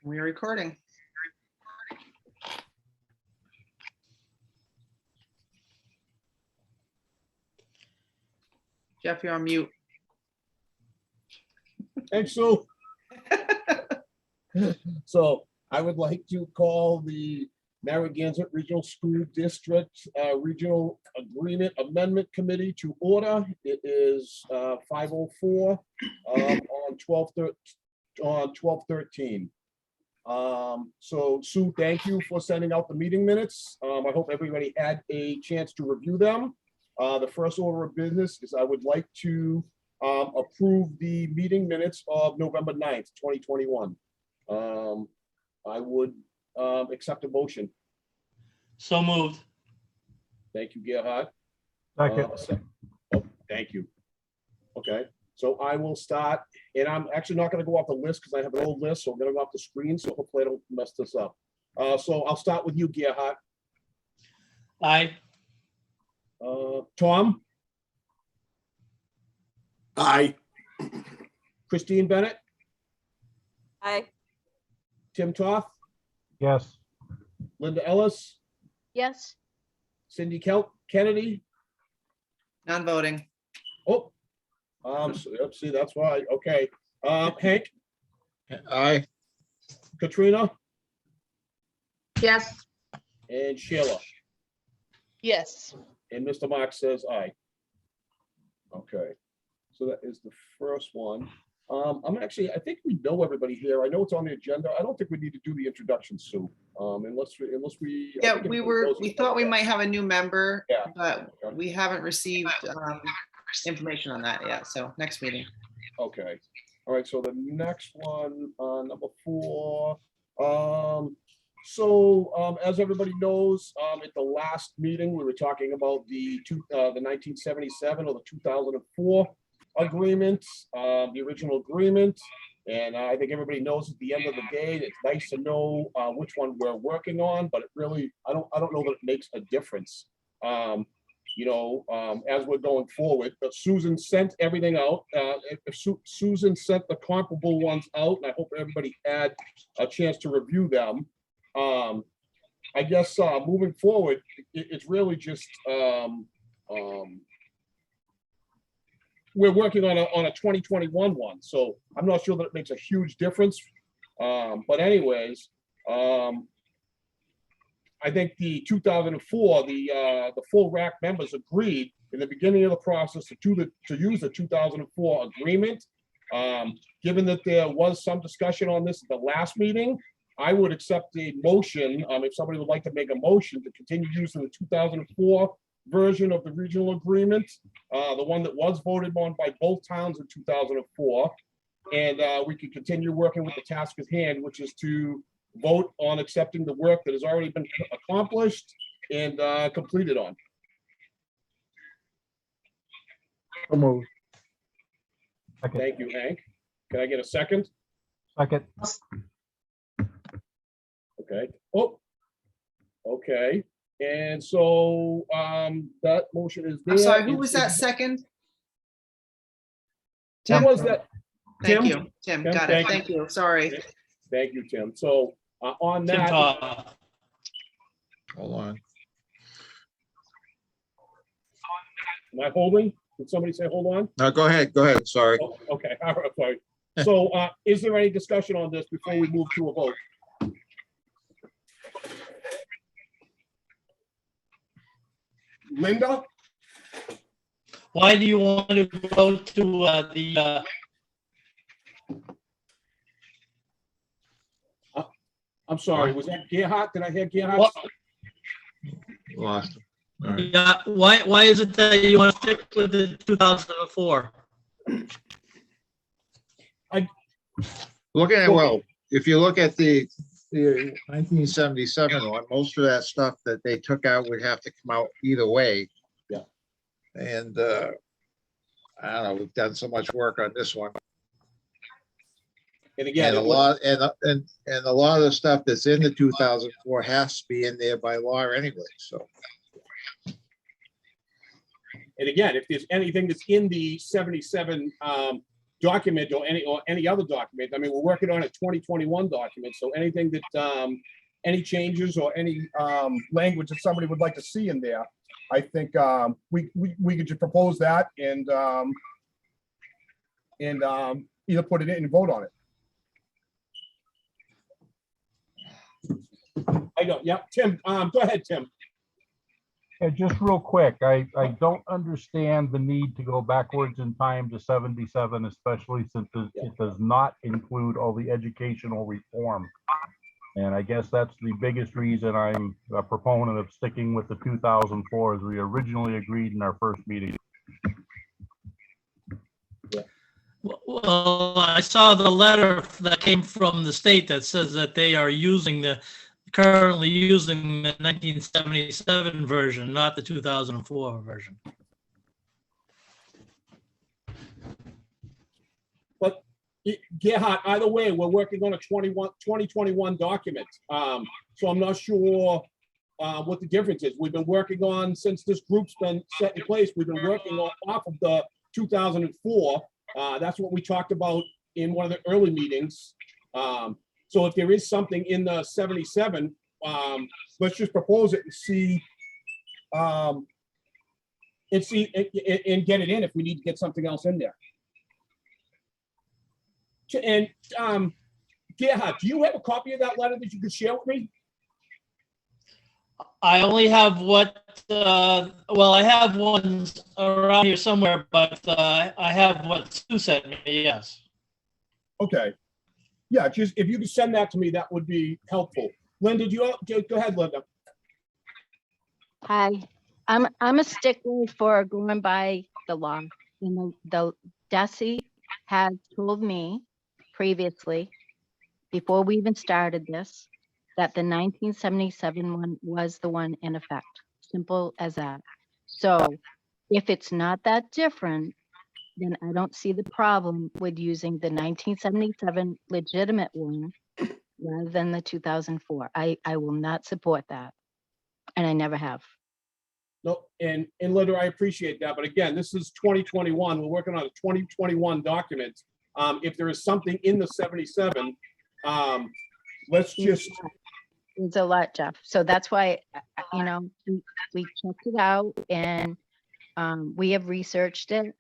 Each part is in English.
We are recording. Jeff, you're on mute. Thanks, Sue. So I would like to call the Narragansett Regional School District Regional Agreement Amendment Committee to order. It is 5:04 on 12/13. So Sue, thank you for sending out the meeting minutes. I hope everybody had a chance to review them. The first order of business is I would like to approve the meeting minutes of November 9th, 2021. I would accept a motion. So moved. Thank you, Gerhard. Second. Oh, thank you. Okay, so I will start, and I'm actually not going to go off the list because I have an old list, so I'm going to go off the screen, so hopefully I don't mess this up. So I'll start with you, Gerhard. Aye. Tom, Aye. Christine Bennett, Aye. Tim Toth, Yes. Linda Ellis, Yes. Cindy Kennedy. Non-voting. Oh, let's see, that's why. Okay, Hank, Aye. Katrina, Yes. and Sheila. Yes. And Mr. Mark says aye. Okay, so that is the first one. I think we know everybody here. I know it's on the agenda. I don't think we need to do the introduction, Sue. Unless we. I Yeah, think we everybody knows we about thought we that. might have a new member, Yeah. but we haven't received information on that yet. So next meeting. Okay, all right, so the next one, number 4. As everybody knows, at the last meeting, we were talking about the 1977 or the 2004 agreement, the original agreement. And I think everybody knows at the end of the day, it's nice to know which one we're working on, but it really, I don't know that it makes a difference. As we're going forward, but Susan sent everything out. Susan sent the comparable ones out, and I hope everybody had a chance to review them. I guess moving forward, it's really just we're working on a 2021 one, so I'm not sure that it makes a huge difference. But anyways, I think the 2004, the full RAAC members agreed in the beginning of the process to use the 2004 agreement. Given that there was some discussion on this at the last meeting, I would accept the motion, if somebody would like to make a motion to continue using the 2004 version of the regional agreement, the one that was voted on by both towns in 2004. And we can continue working with the task at hand, which is to vote on accepting the work that has already been accomplished and completed on. So moved. Second. Thank you, Hank. Can I get a second? Second. Okay. Oh, okay. And so that motion is there. I'm sorry, who was that second? Tim was that? Thank Tim? you, Tim. Tim, Got thank it. Thank you. Sorry. Thank you, Tim. So on Tim that, Toth. Hold on. am I holding? Did somebody say hold on? No, go ahead. Sorry. Oh, okay, all right, sorry. So is there any discussion on this before we move to a vote? Linda? Why do you want to go to the, I'm sorry, was that Gerhard? Did I hear Gerhard? What? Lost him. All right. yeah, why is it that you want to stick with the 2004? Look at, well, if you look at the 1977 one, most of that stuff that they took out would have to come out either way. Yeah. And I don't know, we've done so much work on this one. And again, And a lot, and a lot of the stuff that's in the 2004 has to be in there by law anyway, so. and again, if there's anything that's in the 77 document or any other document. I mean, we're working on a 2021 document, so anything that, any changes or any language that somebody would like to see in there, I think we could just propose that and either put it in and vote on it. I know, yeah, Tim, go ahead, Tim. Yeah, just real quick, I don't understand the need to go backwards in time to 77, especially since it does not include all the educational reform. And I guess that's the biggest reason I'm a proponent of sticking with the 2004 as we originally agreed in our first meeting. Well, I saw the letter that came from the state that says that they are currently using the 1977 version, not the 2004 version. But Gerhard, either way, we're working on a 2021 document. So I'm not sure what the difference is. We've been working on, since this group's been set in place, we've been working off of the 2004. That's what we talked about in one of the early meetings. So if there is something in the 77, let's just propose it and see, and get it in if we need to get something else in there. And Gerhard, do you have a copy of that letter that you could share with me? I only have well, I have one around here somewhere, but I have what Sue sent me, yes. Okay. Yeah, just if you could send that to me, that would be helpful. Linda, go ahead, Linda. Hi, I'm a stickler for going by the law. You know, DESI has told me previously, before we even started this, that the 1977 one was the one in effect. Simple as that. So if it's not that different, then I don't see the problem with using the 1977 legitimate one rather than the 2004. I will not support that. And I never have. No, and Linda, I appreciate that. But again, this is 2021. We're working on a 2021 document. If there is something in the 77, let's just. It's a lot, Jeff. So that's why, you know, we checked it out and we have researched it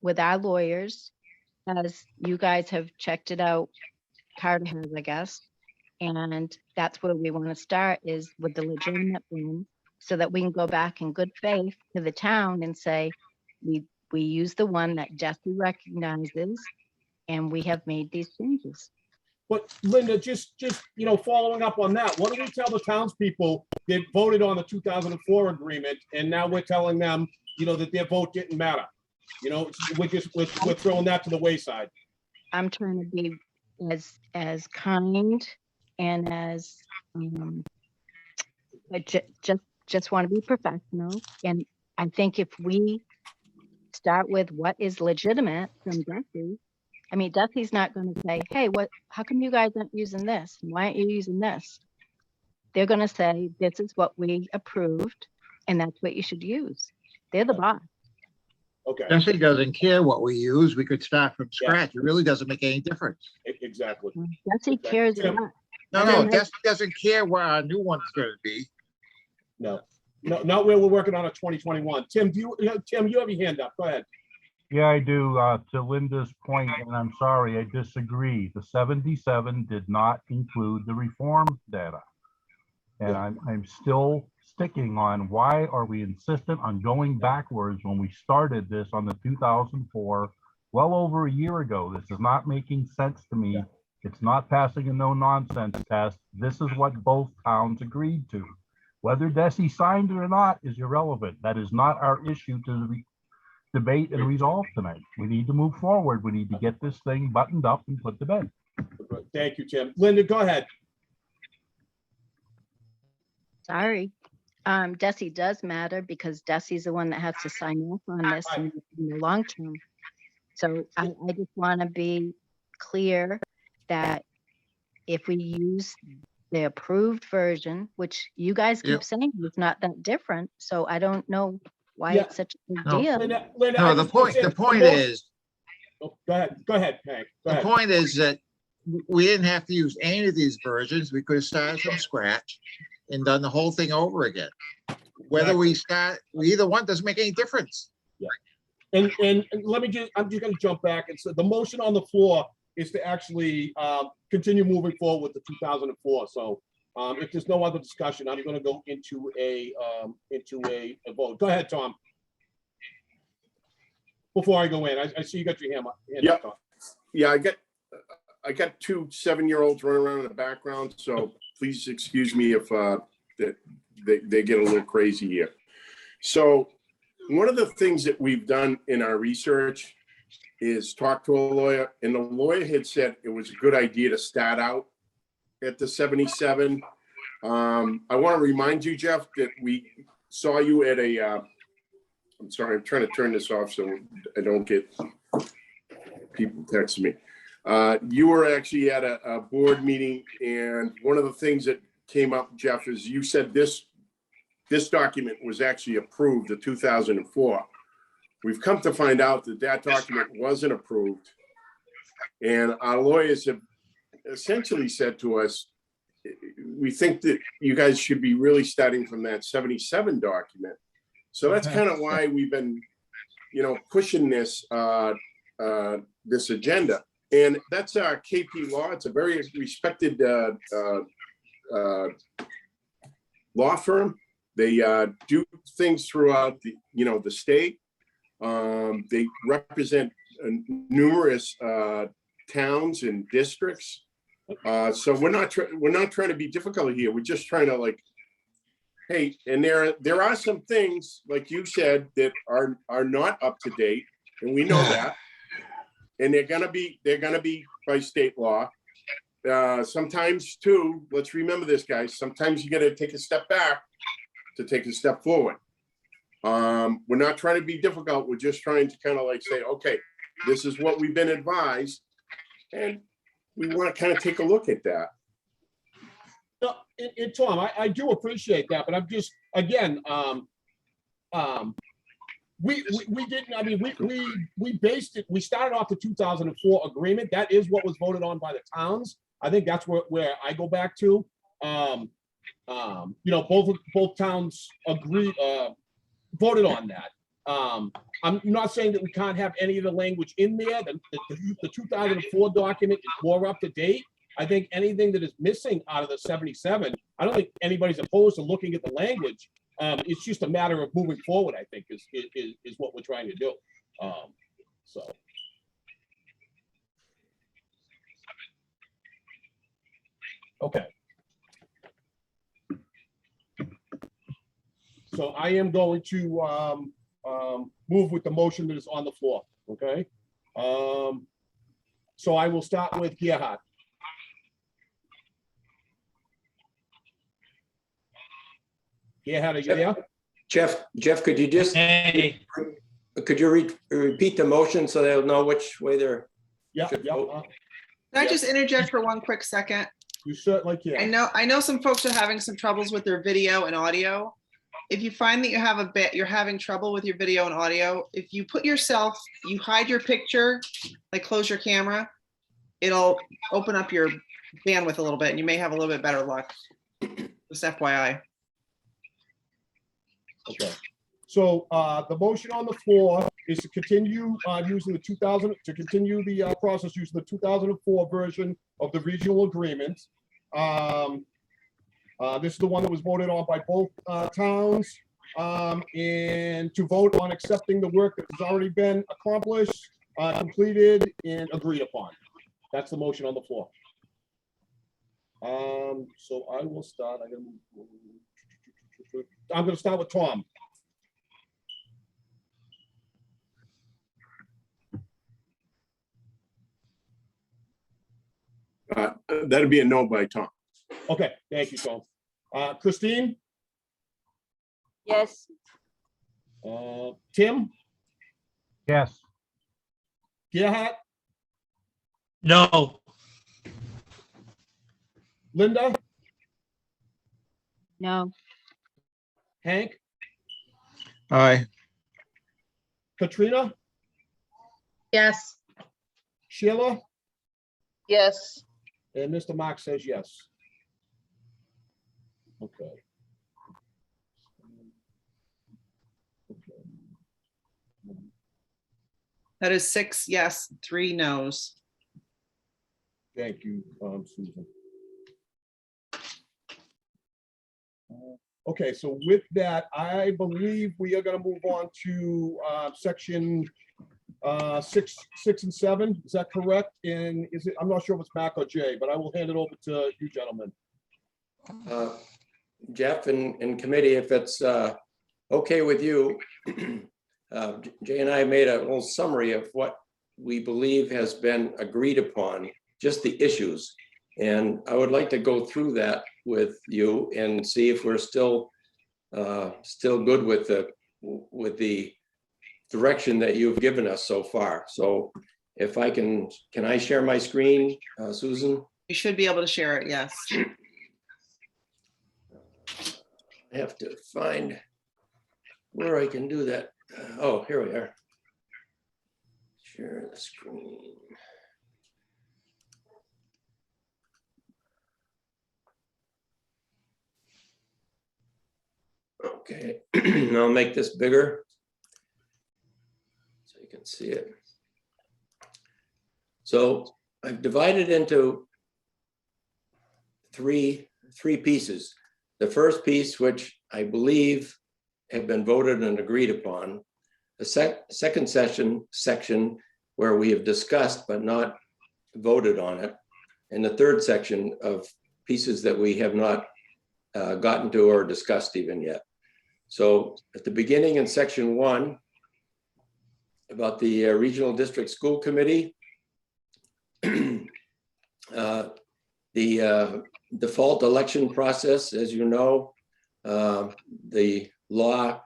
with our lawyers, as you guys have checked it out, Carter has, I guess. And that's where we want to start, is with the legitimate one, so that we can go back in good faith to the town and say, we use the one that Jesse recognizes, and we have made these changes. But Linda, just following up on that, what do we tell the townspeople that voted on the 2004 agreement, and now we're telling them, that their vote didn't matter? We're throwing that to the wayside. I'm trying to be as kind and as I just want to be professional. And I think if we start with what is legitimate from Jesse, I mean, Jesse's not going to say, hey, how come you guys aren't using this? Why aren't you using this? They're going to say, this is what we approved, and that's what you should use. They're the boss. Okay. Jesse doesn't care what we use. We could start from scratch. It really doesn't make any difference. Exactly. Jesse cares a lot. No, Jesse doesn't care where our new one's going to be. No, not where we're working on a 2021. Tim, you have your hand up. Go ahead. Yeah, I do. To Linda's point, and I'm sorry, I disagree. The 77 did not include the reform data. And I'm still sticking on, why are we insistent on going backwards when we started this on the 2004, well over a year ago? This is not making sense to me. It's not passing a no nonsense test. This is what both towns agreed to. Whether Desi signed it or not is irrelevant. That is not our issue to debate and resolve tonight. We need to move forward. We need to get this thing buttoned up and put to bed. Thank you, Tim. Linda, go ahead. Sorry. Desi does matter because Desi's the one that has to sign off on this in the long term. So I just want to be clear that if we use the approved version, which you guys keep saying is not that different, so I don't know why it's such a big deal. Linda, No, the point is, Oh, go ahead, Hank. Go The ahead. point is that we didn't have to use any of these versions. We could have started from scratch and done the whole thing over again. Whether we start, either one doesn't make any difference. And let me I'm just gonna jump back and say the motion on the floor is to actually continue moving forward with the 2004. So if there's no other discussion, I'm gonna go into a vote. Go ahead, Tom. Before I go in, I see you got your hand up. Yep. Yeah, I got 2 7-year-olds running around in the background, so please excuse me if they get a little crazy here. So one of the things that we've done in our research is talk to a lawyer, and the lawyer had said it was a good idea to start out at the 77. I want to remind you, Jeff, that we saw you at a, I'm sorry, I'm trying to turn this off so I don't get people texting me. You were actually at a board meeting, and one of the things that came up, Jeff, is you said this document was actually approved in 2004. We've come to find out that that document wasn't approved. And our lawyers have essentially said to us, we think that you guys should be really starting from that 77 document. So that's kind of why we've been, pushing this, this agenda. And that's our KP Law. It's a very respected law firm. They do things throughout the state. They represent numerous towns and districts. So we're not trying to be difficult here. We're just trying to hey, and there are some things, like you said, that are not up to date, and we know that. And they're gonna be by state law. Sometimes too, let's remember this, guys. Sometimes you gotta take a step back to take a step forward. We're not trying to be difficult. We're just trying to kind of say, okay, this is what we've been advised, and we want to kind of take a look at that. No, and Tom, I do appreciate that, but I'm just, again, we didn't, I mean, we based it, we started off the 2004 agreement. That is what was voted on by the towns. I think that's where I go back to. Both towns agreed, voted on that. I'm not saying that we can't have any of the language in there. The 2004 document is more up to date. I think anything that is missing out of the 77, I don't think anybody's opposed to looking at the language. It's just a matter of moving forward, I think, is what we're trying to do. So. Okay. So I am going to move with the motion that is on the floor, okay? So I will start with Gerhard. Gerhard, are you there? Jeff, could you just, Hey, could you repeat the motion so they'll know which way they're? Yeah. Can Can I just interject for one quick second? You certainly can. I know some folks are having some troubles with their video and audio. If you find that you're having trouble with your video and audio, if you you hide your picture, close your camera, it'll open up your bandwidth a little bit and you may have a little bit better luck. Just FYI. Okay. So the motion on the floor is to continue using the process using the 2004 version of the regional agreement. This is the one that was voted on by both towns, and to vote on accepting the work that has already been accomplished, completed, and agreed upon. That's the motion on the floor. So I will start. I'm going to start with Tom. That'd be a no by Tom. Okay, thank you, Tom. Christine? Yes. Tim? Yes. Gerhard? no, Linda? No, Hank? Aye. Katrina? Yes. Sheila, Yes. and Mr. Mark says yes. Okay. That is 6 yes, 3 no's. Thank you, Susan. Okay, so with that, I believe we are gonna move on to section 6 and 7. Is that correct? And is it, I'm not sure if it's Mac or Jay, but I will hand it over to you gentlemen. Jeff and committee, if it's okay with you, Jay and I made a little summary of what we believe has been agreed upon, just the issues. And I would like to go through that with you and see if we're still good with the direction that you've given us so far. So if I can I share my screen, Susan? You should be able to share it, yes. I have to find where I can do that. Oh, here we are. Share the screen. Okay, I'll make this bigger so you can see it. So I've divided into three pieces. The first piece, which I believe have been voted and agreed upon. The second section where we have discussed but not voted on it. And the third section of pieces that we have not gotten to or discussed even yet. So at the beginning in section 1, about the Regional District School Committee, the default election process, as you know, the law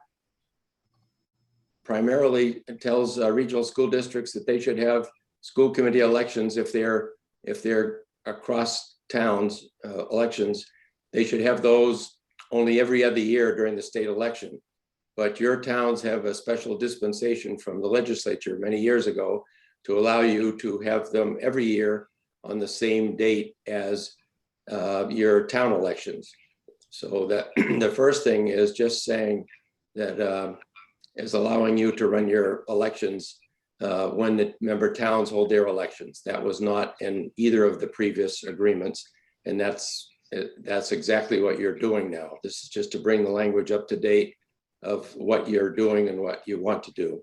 primarily tells regional school districts that they should have school committee elections if they're across towns elections. They should have those only every other year during the state election. But your towns have a special dispensation from the legislature many years ago to allow you to have them every year on the same date as your town elections. So that the first thing is just saying that is allowing you to run your elections when the member towns hold their elections. That was not in either of the previous agreements. And that's exactly what you're doing now. This is just to bring the language up to date of what you're doing and what you want to do.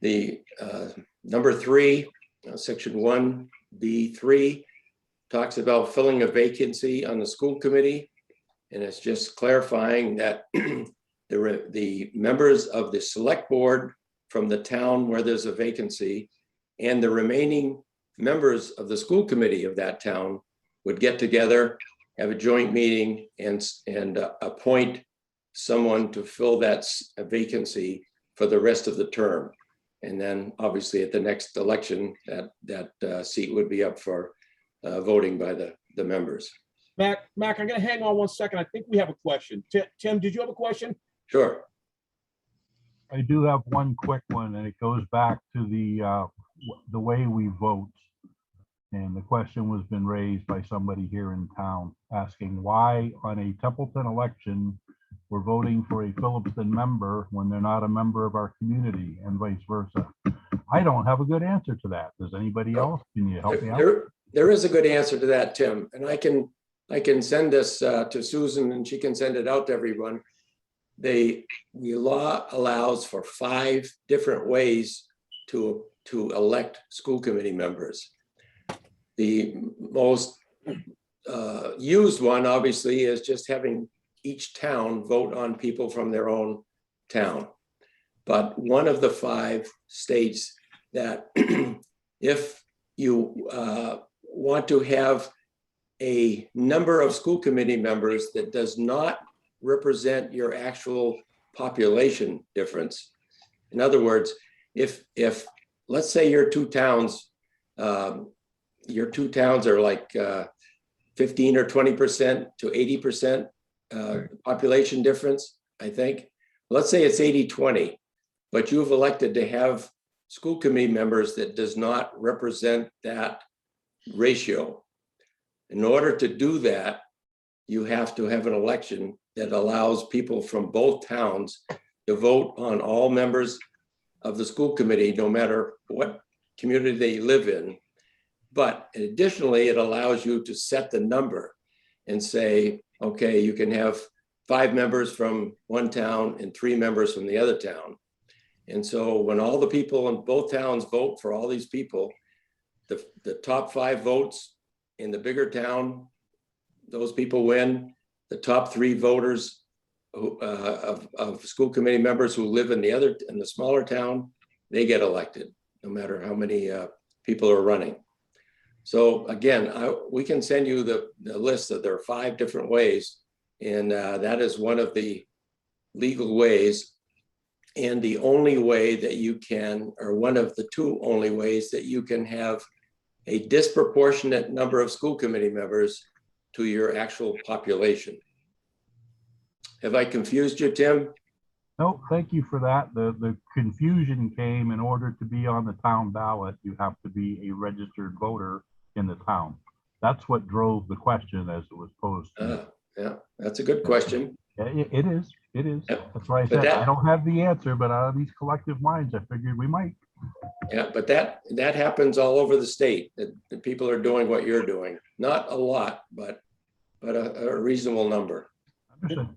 The number 3, section 1B3 talks about filling a vacancy on the school committee. And it's just clarifying that the members of the select board from the town where there's a vacancy and the remaining members of the school committee of that town would get together, have a joint meeting and appoint someone to fill that vacancy for the rest of the term. And then obviously at the next election, that seat would be up for voting by the members. Mac, I'm gonna hang on 1 second. I think we have a question. Tim, did you have a question? Sure. I do have one quick one, and it goes back to the way we vote. And the question was been raised by somebody here in town asking why on a Templeton election, we're voting for a Phillipston member when they're not a member of our community and vice versa. I don't have a good answer to that. Does anybody else? Can you help me out? There is a good answer to that, Tim. And I can send this to Susan and she can send it out to everyone. The law allows for 5 different ways to elect school committee members. The most used one, obviously, is just having each town vote on people from their own town. But one of the 5 states that if you want to have a number of school committee members that does not represent your actual population difference. In other words, if let's say your two towns are like 15 or 20% to 80% population difference, I think. Let's say it's 80-20, but you've elected to have school committee members that does not represent that ratio. In order to do that, you have to have an election that allows people from both towns to vote on all members of the school committee, no matter what community they live in. But additionally, it allows you to set the number and say, okay, you can have 5 members from one town and 3 members from the other town. And so when all the people in both towns vote for all these people, the top 5 votes in the bigger town, those people win. The top 3 voters of school committee members who live in the smaller town, they get elected, no matter how many people are running. So again, we can send you the list that there are 5 different ways, and that is one of the legal ways, and the only way that you can, or one of the 2 only ways that you can have a disproportionate number of school committee members to your actual population. Have I confused you, Tim? No, thank you for that. The confusion came in order to be on the town ballot, you have to be a registered voter in the town. That's what drove the question as it was posed to me. Yeah, that's a good question. Yeah, it is. It is. Yep. That's why I But said I that- don't have the answer, but out of these collective minds, I figured we might. Yeah, but that happens all over the state, that people are doing what you're doing. Not a lot, but a reasonable number. Understood.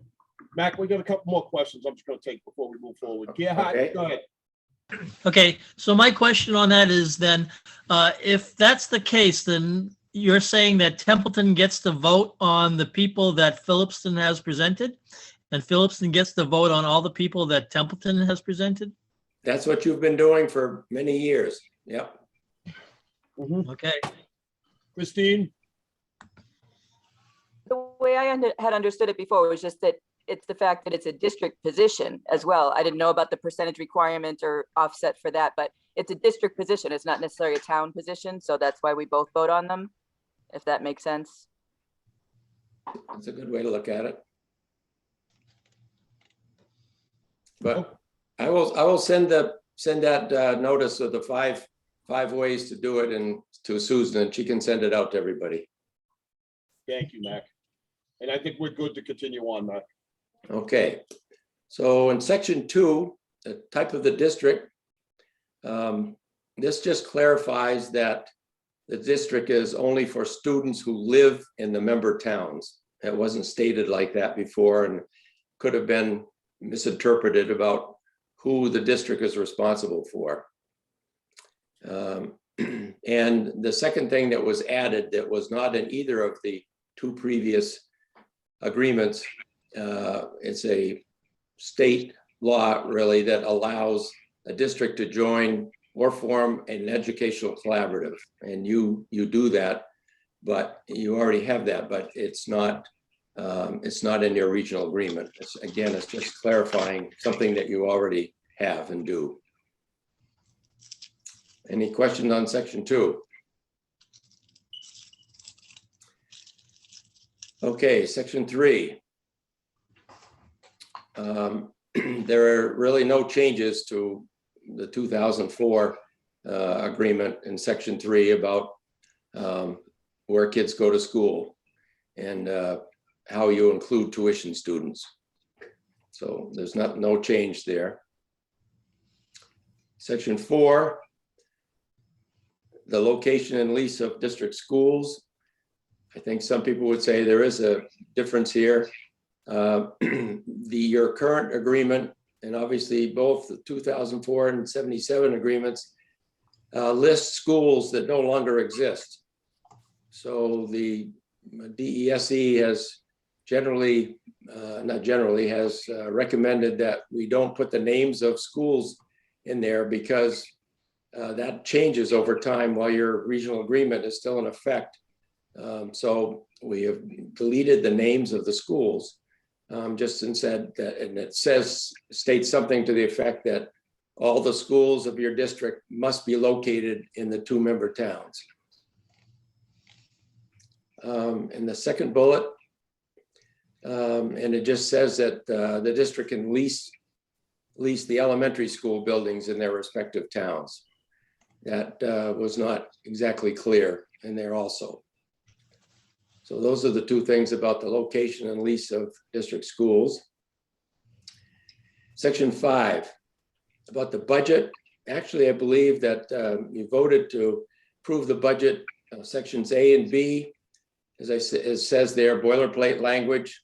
Mac, we got a couple more questions I'm just gonna take before we move forward. Gerhard, Okay. go ahead. Okay, so my question on that is then, if that's the case, then you're saying that Templeton gets to vote on the people that Phillipston has presented? And Phillipston gets to vote on all the people that Templeton has presented? That's what you've been doing for many years. Yep. Okay, Christine? The way I had understood it before was just that it's the fact that it's a district position as well. I didn't know about the percentage requirement or offset for that, but it's a district position. It's not necessarily a town position. So that's why we both vote on them, if that makes sense. That's a good way to look at it. But I will send that notice of the five ways to do it and to Susan, and she can send it out to everybody. Thank you, Mac. And I think we're good to continue on, Mac. Okay, so in section 2, the type of the district, this just clarifies that the district is only for students who live in the member towns. It wasn't stated like that before and could have been misinterpreted about who the district is responsible for. And the second thing that was added that was not in either of the 2 previous agreements, it's a state law really that allows a district to join or form an educational collaborative. And you do that, but you already have that, but it's not in your regional agreement. It's just clarifying something that you already have and do. Any questions on section 2? Okay, section 3. There are really no changes to the 2004 agreement in section 3 about where kids go to school and how you include tuition students. So there's no change there. Section 4, the location and lease of district schools. I think some people would say there is a difference here. Your current agreement, and obviously both the 2004 and 77 agreements, list schools that no longer exist. So the DESE has recommended that we don't put the names of schools in there because that changes over time while your regional agreement is still in effect. So we have deleted the names of the schools, just and said that, and it states something to the effect that all the schools of your district must be located in the 2 member towns. In the second bullet, and it just says that the district can lease lease the elementary school buildings in their respective towns. That was not exactly clear in there also. So those are the two things about the location and lease of district schools. Section 5, about the budget. Actually, I believe that you voted to approve the budget, sections A and B. As it says there, boilerplate language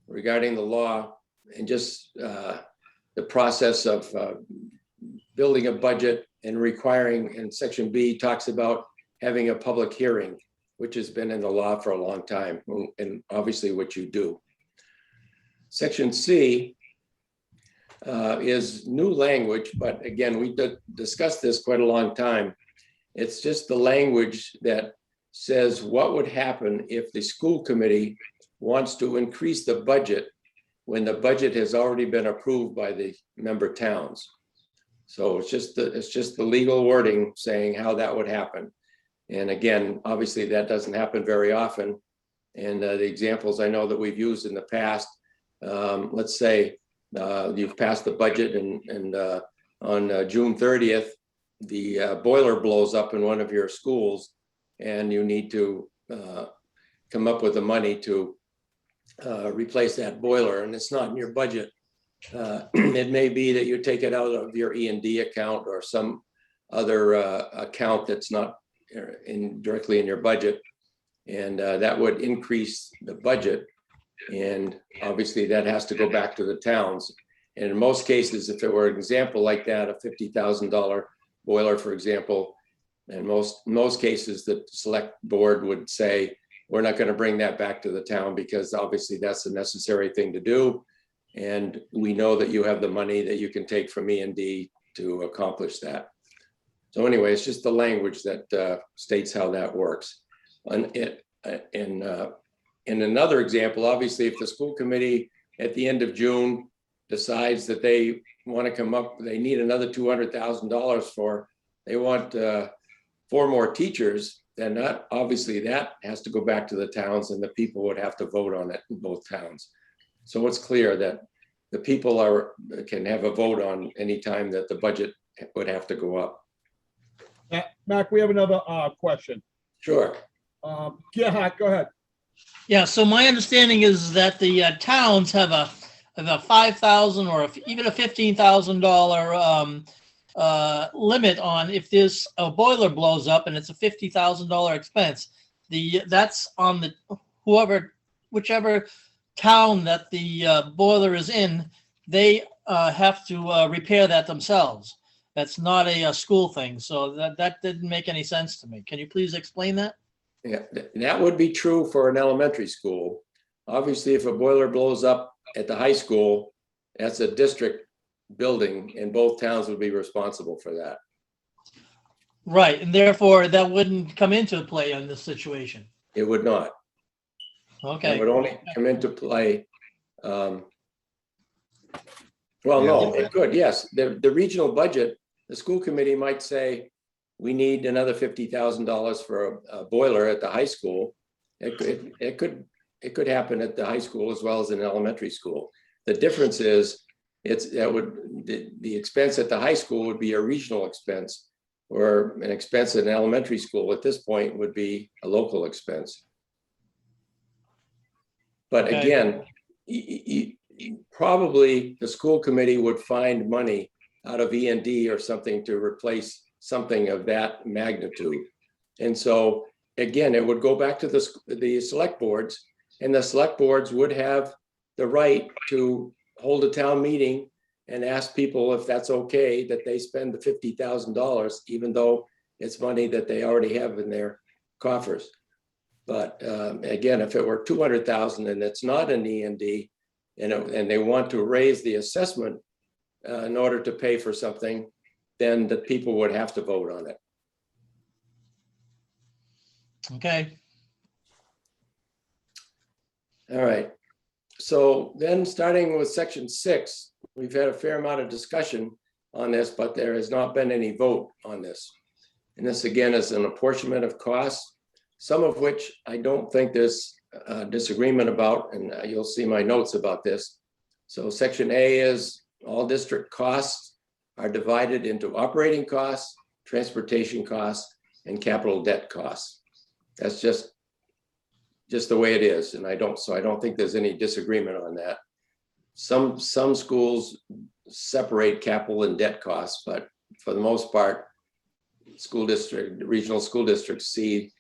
regarding the law, and just the process of building a budget and requiring, and section B talks about having a public hearing, which has been in the law for a long time, and obviously what you do. Section C is new language, but again, we discussed this quite a long time. It's just the language that says what would happen if the school committee wants to increase the budget when the budget has already been approved by the member towns. So it's just the legal wording saying how that would happen. And again, obviously that doesn't happen very often. And the examples I know that we've used in the past, let's say you've passed the budget and on June 30th, the boiler blows up in one of your schools and you need to come up with the money to replace that boiler, and it's not in your budget. It may be that you take it out of your E&D account or some other account that's not directly in your budget, and that would increase the budget. And obviously that has to go back to the towns. And in most cases, if it were an example like that, a $50,000 boiler, for example, and most cases the select board would say, we're not going to bring that back to the town because obviously that's a necessary thing to do. And we know that you have the money that you can take from E&D to accomplish that. So anyway, it's just the language that states how that works. In another example, obviously, if the school committee at the end of June decides that they want to come up, they need another $200,000 for, they want 4 more teachers, then obviously that has to go back to the towns and the people would have to vote on it in both towns. So it's clear that the people can have a vote on any time that the budget would have to go up. Mac, we have another question. Sure. Yeah, go ahead. Yeah, so my understanding is that the towns have a $5,000 or even a $15,000 limit on if there's a boiler blows up and it's a $50,000 expense. That's on the whichever town that the boiler is in, they have to repair that themselves. That's not a school thing. So that didn't make any sense to me. Can you please explain that? Yeah, that would be true for an elementary school. Obviously, if a boiler blows up at the high school, that's a district building and both towns would be responsible for that. Right, and therefore that wouldn't come into play in this situation. It would not. Okay. It would only come into play. Well, no, it could, yes. The regional budget, the school committee might say, we need another $50,000 for a boiler at the high school. It could happen at the high school as well as in elementary school. The difference is the expense at the high school would be a regional expense, or an expense in elementary school at this point would be a local expense. But Okay. again, probably the school committee would find money out of E&D or something to replace something of that magnitude. And so again, it would go back to the select boards, and the select boards would have the right to hold a town meeting and ask people if that's okay that they spend the $50,000, even though it's money that they already have in their coffers. But again, if it were $200,000 and it's not an E&D, and they want to raise the assessment in order to pay for something, then the people would have to vote on it. Okay. All right. So then starting with section 6, we've had a fair amount of discussion on this, but there has not been any vote on this. And this again is an apportionment of costs, some of which I don't think there's disagreement about, and you'll see my notes about this. So section A is all district costs are divided into operating costs, transportation costs, and capital debt costs. That's just the way it is. And I don't think there's any disagreement on that. Some schools separate capital and debt costs, but for the most part, regional school districts see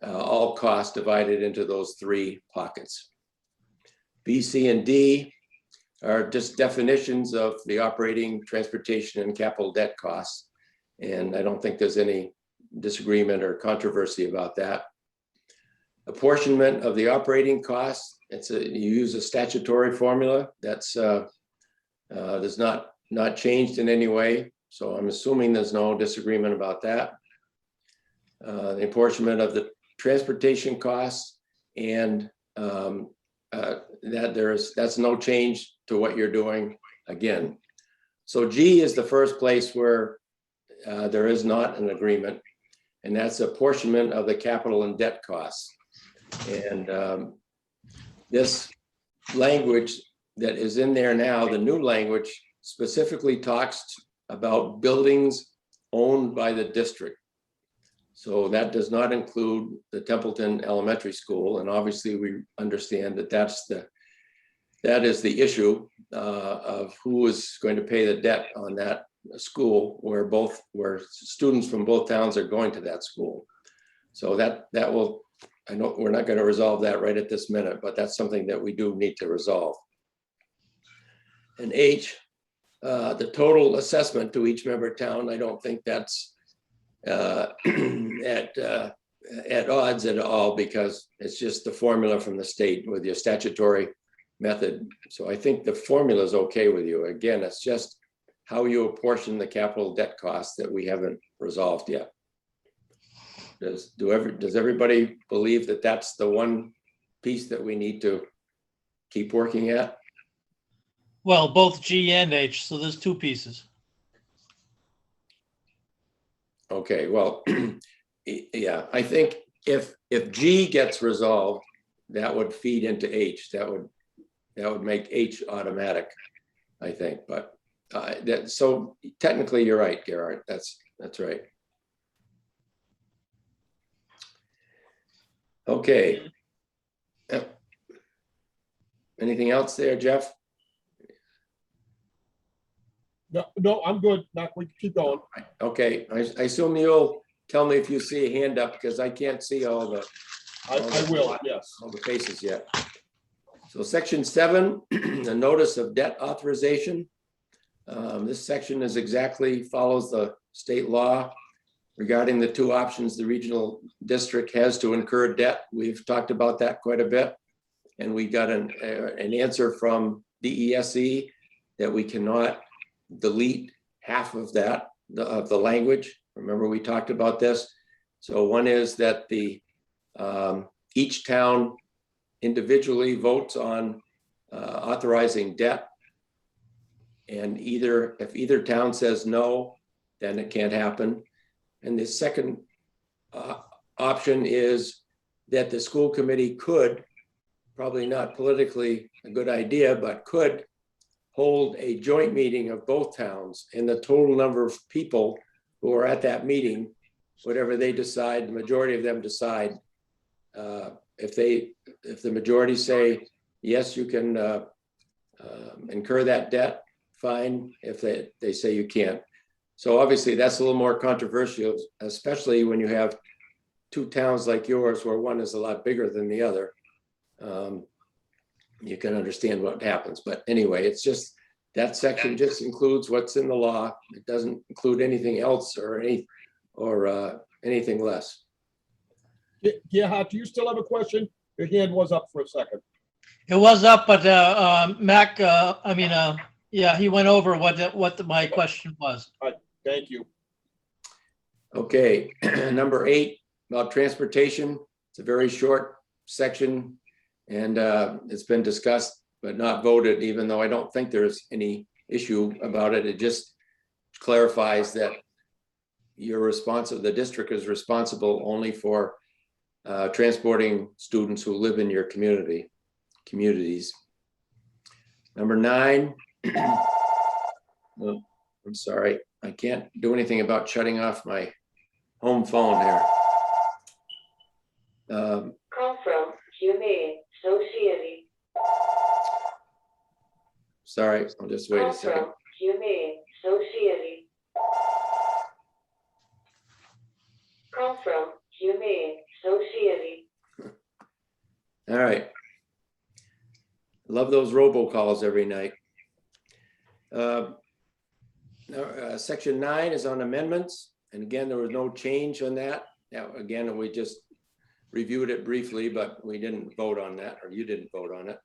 all costs divided into those three pockets. B, C, and D are just definitions of the operating, transportation, and capital debt costs. And I don't think there's any disagreement or controversy about that. Apportionment of the operating costs, you use a statutory formula that's not changed in any way. So I'm assuming there's no disagreement about that. The apportionment of the transportation costs, and that's no change to what you're doing again. So G is the first place where there is not an agreement, and that's apportionment of the capital and debt costs. And this language that is in there now, the new language, specifically talks about buildings owned by the district. So that does not include the Templeton Elementary School. And obviously we understand that that is the issue of who is going to pay the debt on that school, where students from both towns are going to that school. So that will, I know we're not going to resolve that right at this minute, but that's something that we do need to resolve. And H, the total assessment to each member town, I don't think that's at odds at all, because it's just the formula from the state with your statutory method. So I think the formula is okay with you. Again, it's just how you apportion the capital debt costs that we haven't resolved yet. Does everybody believe that that's the one piece that we need to keep working at? Well, both G and H, so there's two pieces. Okay, well, yeah, I think if G gets resolved, that would feed into H. That would make H automatic, I think. But so technically, you're right, Gerard. That's right. Okay. Anything else there, Jeff? No, I'm good. We can keep going. Okay, I assume you'll tell me if you see a hand up, because I can't see all the. I will, yes. All the faces yet. So section 7, the notice of debt authorization. This section follows the state law regarding the two options the regional district has to incur debt. We've talked about that quite a bit. And we got an answer from DESE that we cannot delete half of that, of the language. Remember, we talked about this. So one is that each town individually votes on authorizing debt. And if either town says no, then it can't happen. And the second option is that the school committee could, probably not politically a good idea, but could hold a joint meeting of both towns, and the total number of people who are at that meeting, whatever they decide, the majority of them decide. If the majority say, yes, you can incur that debt, fine. If they say you can't. So obviously that's a little more controversial, especially when you have two towns like yours, where one is a lot bigger than the other. You can understand what happens. But anyway, it's just that section just includes what's in the law. It doesn't include anything else or anything less. Gerhard, do you still have a question? Your hand was up for a second. It was up, but Mac, yeah, he went over what my question was. Thank you. Okay, number 8, about transportation. It's a very short section, and it's been discussed but not voted, even though I don't think there's any issue about it. It just clarifies that the district is responsible only for transporting students who live in your communities. Number 9, Oh, I'm sorry. I can't do anything about shutting off my home phone here. Call from Humane Society. Sorry, I'll just wait Call a second. from Humane Society. Call from Humane Society. All right. Love those robocalls every night. Section 9 is on amendments. And again, there was no change on that. Now, again, we just reviewed it briefly, but we didn't vote on that, or you didn't vote on it.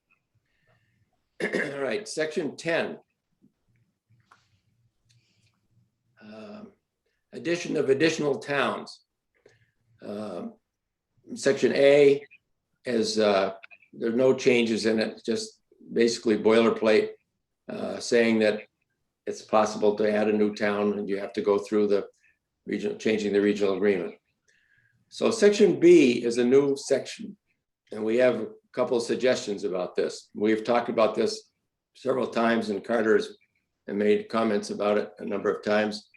All right, section 10. Addition of additional towns. Section A is, there's no changes in it, just basically boilerplate saying that it's possible to add a new town and you have to go through the regional, changing the regional agreement. So section B is a new section, and we have a couple of suggestions about this. We've talked about this several times, and Carter has made comments about it a number of times.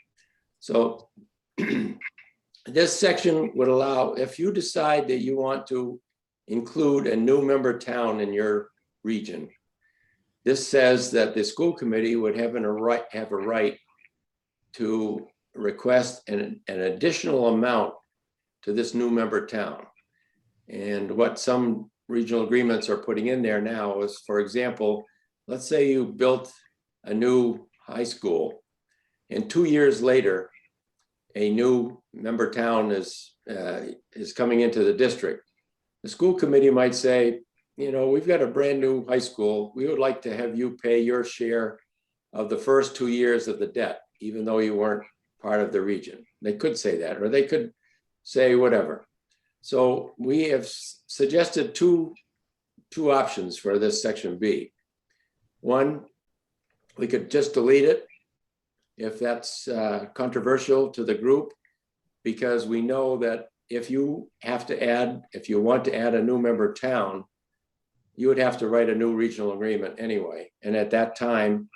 So this section would allow, if you decide that you want to include a new member town in your region, this says that the school committee would have a right to request an additional amount to this new member town. And what some regional agreements are putting in there now is, for example, let's say you built a new high school and 2 years later, a new member town is coming into the district. The school committee might say, you know, we've got a brand new high school. We would like to have you pay your share of the first 2 years of the debt, even though you weren't part of the region. They could say that, or they could say whatever. So we have suggested two options for this section B. One, we could just delete it if that's controversial to the group, because we know that if you want to add a new member town, you would have to write a new regional agreement anyway. And at that time,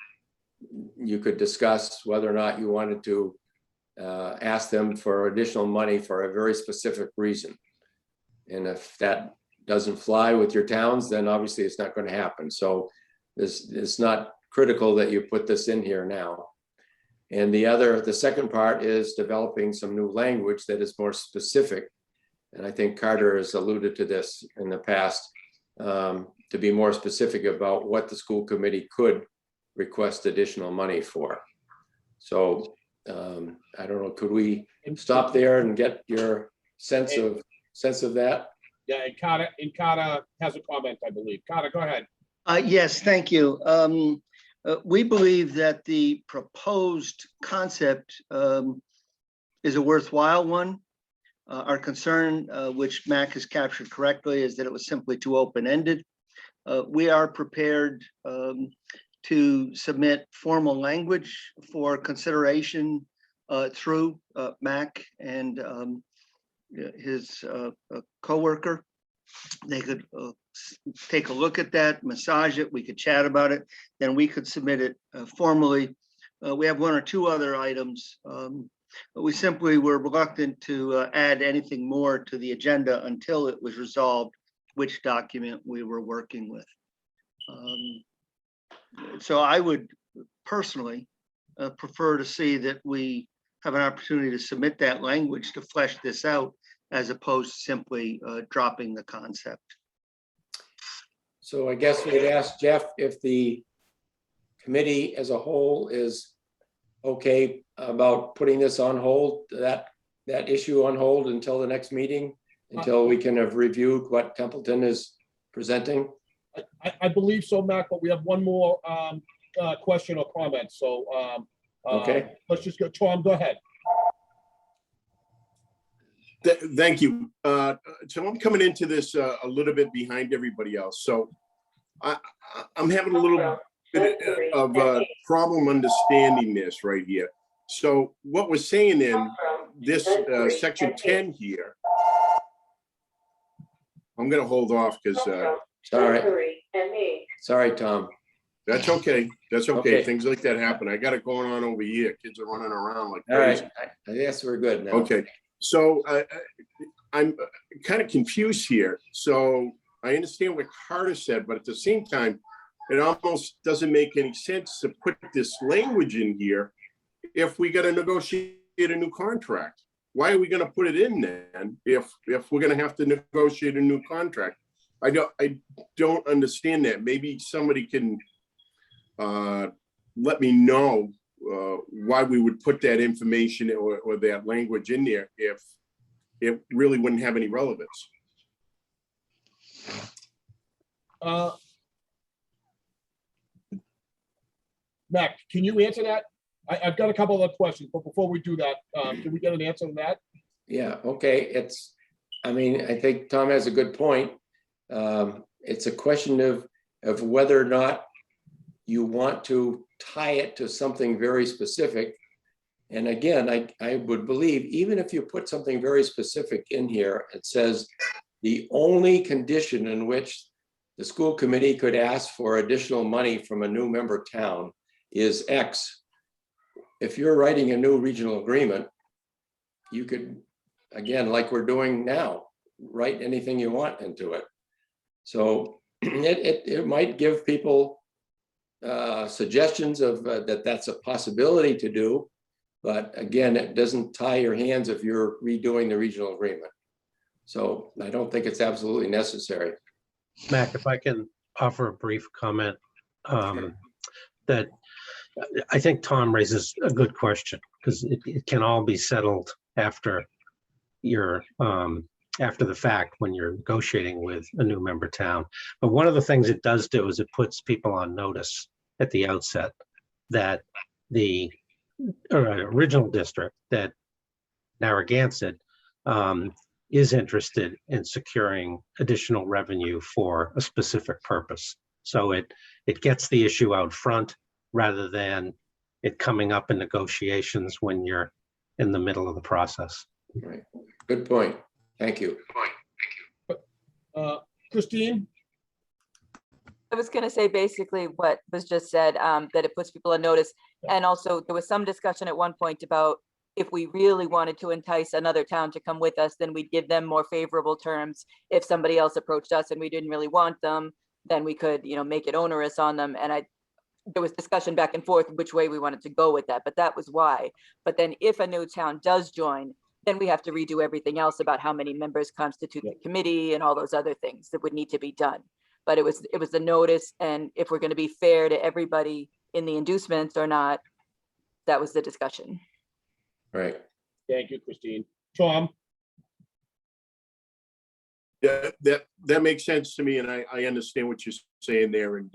you could discuss whether or not you wanted to ask them for additional money for a very specific reason. And if that doesn't fly with your towns, then obviously it's not going to happen. So this is not critical that you put this in here now. And the second part is developing some new language that is more specific. And I think Carter has alluded to this in the past, to be more specific about what the school committee could request additional money for. So I don't know, could we stop there and get your sense of that? Yeah, and Carter has a comment, I believe. Carter, go ahead. Yes, thank you. We believe that the proposed concept is a worthwhile one. Our concern, which Mac has captured correctly, is that it was simply too open-ended. We are prepared to submit formal language for consideration through Mac and his coworker. They could take a look at that, massage it, we could chat about it, then we could submit it formally. We have one or two other items, but we simply were reluctant to add anything more to the agenda until it was resolved which document we were working with. So I would personally prefer to see that we have an opportunity to submit that language to flesh this out, as opposed to simply dropping the concept. So I guess we'd ask Jeff if the committee as a whole is okay about putting this on hold, that issue on hold until the next meeting, until we can have reviewed what Templeton is presenting. I believe so, Mac, but we have one more question or comment. So Okay. Let's just go. Tom, go ahead. Thank you. So I'm coming into this a little bit behind everybody else. So I'm having a little bit of a problem understanding this right here. So what we're saying in this section 10 here, I'm going to hold off because Sorry, Tom. That's okay. That's okay. Okay. Things like that happen. I got it going on over here. Kids are running around like All crazy. right, I guess we're good now. Okay, so I'm kind of confused here. So I understand what Carter said, but at the same time, it almost doesn't make any sense to put this language in here if we got to negotiate a new contract. Why are we going to put it in then if we're going to have to negotiate a new contract? I don't understand that. Maybe somebody can let me know why we would put that information or that language in there if it really wouldn't have any relevance. Mac, can you answer that? I've got a couple of questions, but before we do that, can we get an answer to that? Yeah, okay, I mean, I think Tom has a good point. It's a question of whether or not you want to tie it to something very specific. And again, I would believe, even if you put something very specific in here, it says the only condition in which the school committee could ask for additional money from a new member town is X. If you're writing a new regional agreement, you could, again, like we're doing now, write anything you want into it. So it might give people suggestions of that's a possibility to do. But again, it doesn't tie your hands if you're redoing the regional agreement. So I don't think it's absolutely necessary. Mac, if I can offer a brief comment, that I think Tom raises a good question, because it can all be settled after after the fact when you're negotiating with a new member town. But one of the things it does do is it puts people on notice at the outset that the original district, that Narragansett, is interested in securing additional revenue for a specific purpose. So it gets the issue out front rather than it coming up in negotiations when you're in the middle of the process. Right. Good point. Thank you. Christine? I was gonna say basically what was just said, that it puts people on notice. And also there was some discussion at one point about if we really wanted to entice another town to come with us, then we'd give them more favorable terms. If somebody else approached us and we didn't really want them, then we could, make it onerous on them. And there was discussion back and forth which way we wanted to go with that, but that was why. But then if a new town does join, then we have to redo everything else about how many members constitute the committee and all those other things that would need to be done. But it was the notice, and if we're going to be fair to everybody in the inducements or not, that was the discussion. Right. Thank you, Christine. Tom? Yeah, that makes sense to me, and I understand what you're saying there. And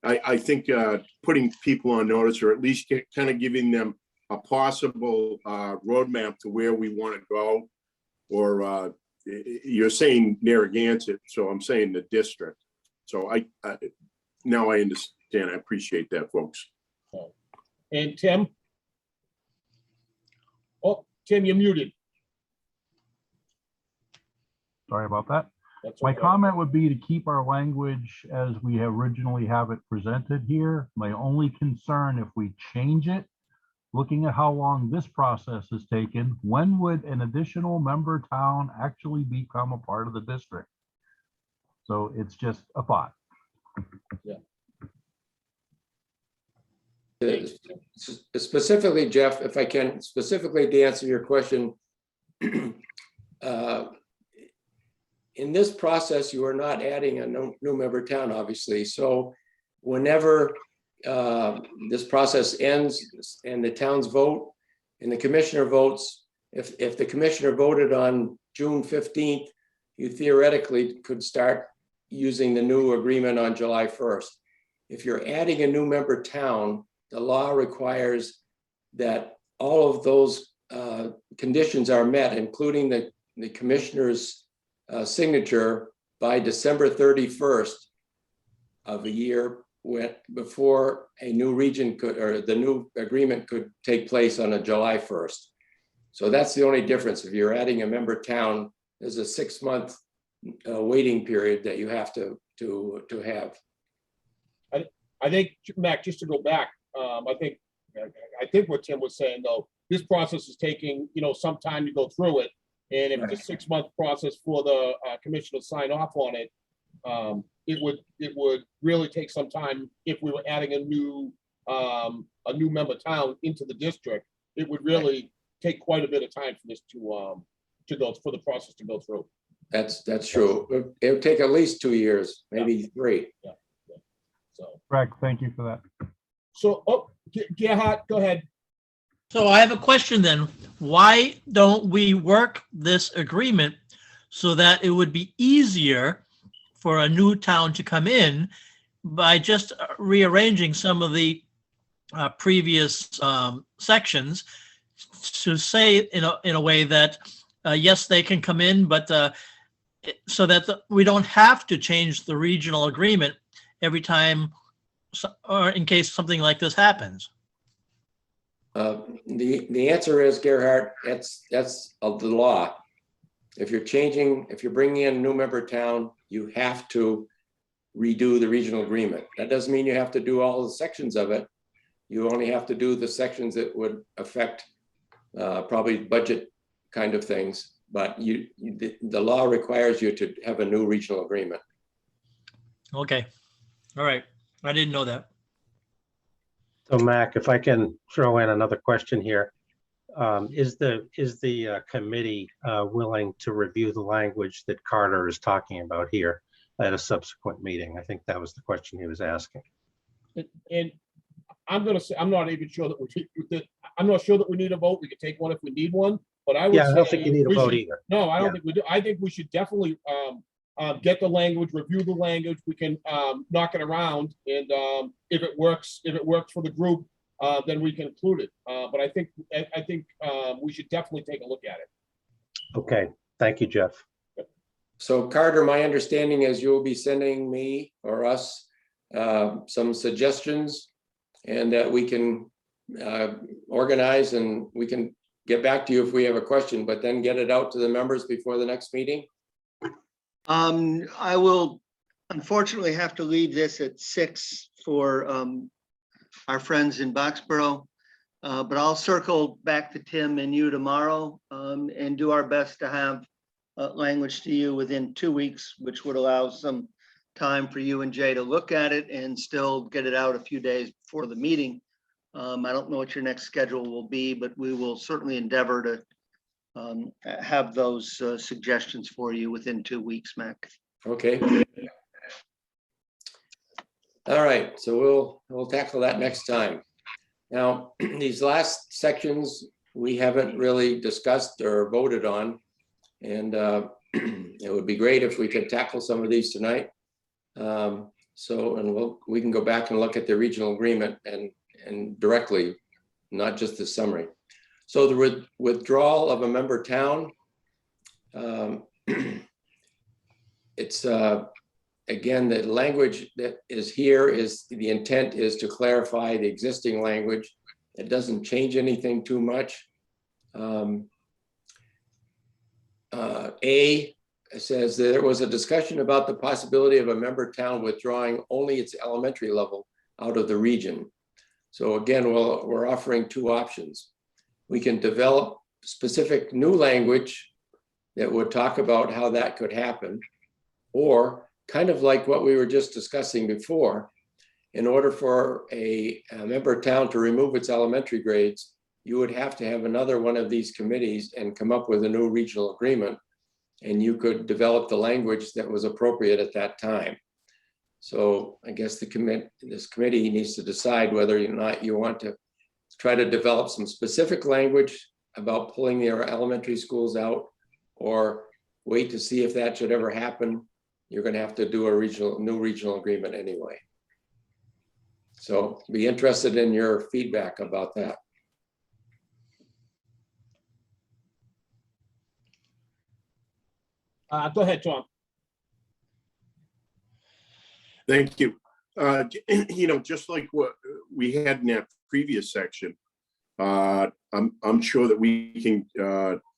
I think putting people on notice, or at least kind of giving them a possible roadmap to where we want to go, or you're saying Narragansett, so I'm saying the district. So now I understand. I appreciate that, folks. And Tim? Oh, Tim, you're muted. Sorry about that. That's My okay. comment would be to keep our language as we originally have it presented here. My only concern, if we change it, looking at how long this process has taken, when would an additional member town actually become a part of the district? So it's just a thought. Specifically, Jeff, if I can specifically to answer your question, in this process, you are not adding a new member town, obviously. So whenever this process ends and the towns vote and the commissioner votes, if the commissioner voted on June 15th, you theoretically could start using the new agreement on July 1st. If you're adding a new member town, the law requires that all of those conditions are met, including the commissioner's signature by December 31st of a year before a new region could, or the new agreement could take place on a July 1st. So that's the only difference. If you're adding a member town, there's a 6-month waiting period that you have to have. I think, Mac, just to go back, I think what Tim was saying, though, this process is taking, some time to go through it. And if it's a 6-month process for the commission to sign off on it, it would really take some time if we were adding a new member town into the district. It would really take quite a bit of time for this for the process to go through. That's true. It would take at least 2 years, maybe 3. Yeah. So, Greg, thank you for that. so, Gerhard, go ahead. So I have a question then. Why don't we work this agreement so that it would be easier for a new town to come in by just rearranging some of the previous sections to say in a way that, yes, they can come in, but so that we don't have to change the regional agreement every time or in case something like this happens? The answer is, Gerhard, that's of the law. If you're bringing in a new member town, you have to redo the regional agreement. That doesn't mean you have to do all the sections of it. You only have to do the sections that would affect probably budget kind of things. But the law requires you to have a new regional agreement. Okay. All right. I didn't know that. So Mac, if I can throw in another question here. Is the committee willing to review the language that Carter is talking about here at a subsequent meeting? I think that was the question he was asking. And I'm gonna say, I'm not even sure that I'm not sure that we need a vote. We could take one if we need one, but I would Yeah, I don't say think you need a we vote should- either. No, I don't Yeah. think we do. I think we should definitely get the language, review the language. We can knock it around, and if it works for the group, then we can include it. But I think we should definitely take a look at it. Okay, thank you, Jeff. So Carter, my understanding is you'll be sending me or us some suggestions, and that we can organize, and we can get back to you if we have a question, but then get it out to the members before the next meeting. I will unfortunately have to leave this at 6 for our friends in Boxborough. But I'll circle back to Tim and you tomorrow and do our best to have language to you within 2 weeks, which would allow some time for you and Jay to look at it and still get it out a few days before the meeting. I don't know what your next schedule will be, but we will certainly endeavor to have those suggestions for you within 2 weeks, Mac. Okay. All right, so we'll tackle that next time. Now, these last sections, we haven't really discussed or voted on. And it would be great if we could tackle some of these tonight. We can go back and look at the regional agreement and directly, not just the summary. So the withdrawal of a member town, it's again, the language that is here is the intent is to clarify the existing language. It doesn't change anything too much. A says that there was a discussion about the possibility of a member town withdrawing only its elementary level out of the region. So again, we're offering 2 options. We can develop specific new language that would talk about how that could happen, or kind of like what we were just discussing before, in order for a member town to remove its elementary grades, you would have to have another one of these committees and come up with a new regional agreement, and you could develop the language that was appropriate at that time. So I guess this committee needs to decide whether or not you want to try to develop some specific language about pulling their elementary schools out, or wait to see if that should ever happen. You're going to have to do a new regional agreement anyway. So be interested in your feedback about that. Go ahead, Tom. Thank you. Just like what we had in that previous section, I'm sure that we can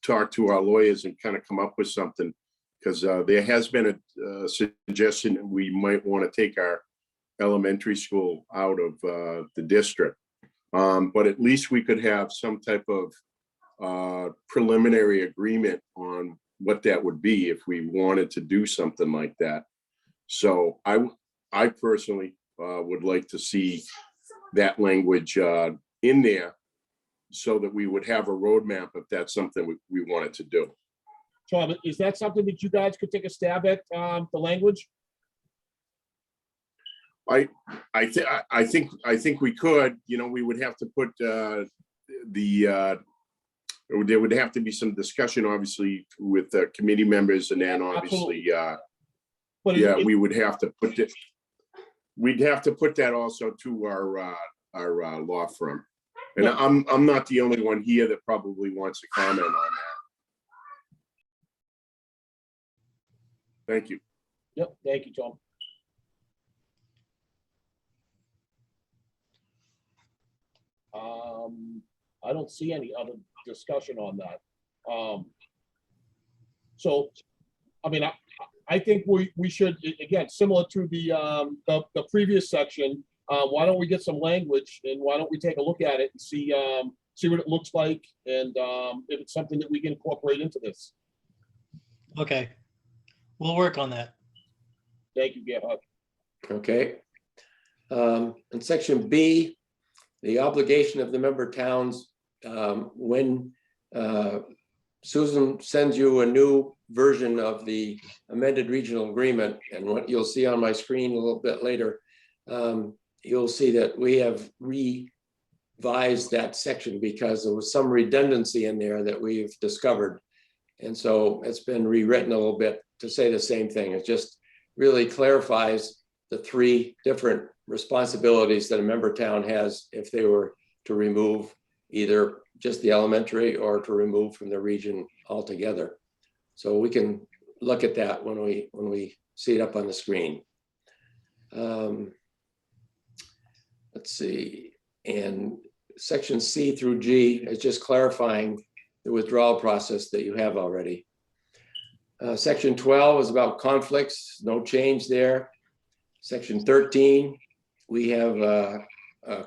talk to our lawyers and kind of come up with something, because there has been a suggestion that we might want to take our elementary school out of the district. But at least we could have some type of preliminary agreement on what that would be if we wanted to do something like that. So I personally would like to see that language in there so that we would have a roadmap if that's something we wanted to do. Tom, is that something that you guys could take a stab at, the language? I think we could, you know, we would have to put there would have to be some discussion, obviously, with the committee members, and then obviously, But yeah, we would have to put it, we'd have to put that also to our law firm. And I'm not the only one here that probably wants to comment on that. Thank you. Yep, thank you, Tom. I don't see any other discussion on that. So, I mean, I think we should, again, similar to the previous section, why don't we get some language and why don't we take a look at it and see what it looks like, and if it's something that we can incorporate into this. Okay, we'll work on that. Thank you, Gerhard. Okay. In section B, the obligation of the member towns, when Susan sends you a new version of the amended regional agreement, and what you'll see on my screen a little bit later, you'll see that we have revised that section because there was some redundancy in there that we've discovered. And so it's been rewritten a little bit to say the same thing. It just really clarifies the three different responsibilities that a member town has if they were to remove either just the elementary or to remove from the region altogether. So we can look at that when we see it up on the screen. Let's see, and section C through G is just clarifying the withdrawal process that you have already. Section 12 is about conflicts, no change there. Section 13, we have a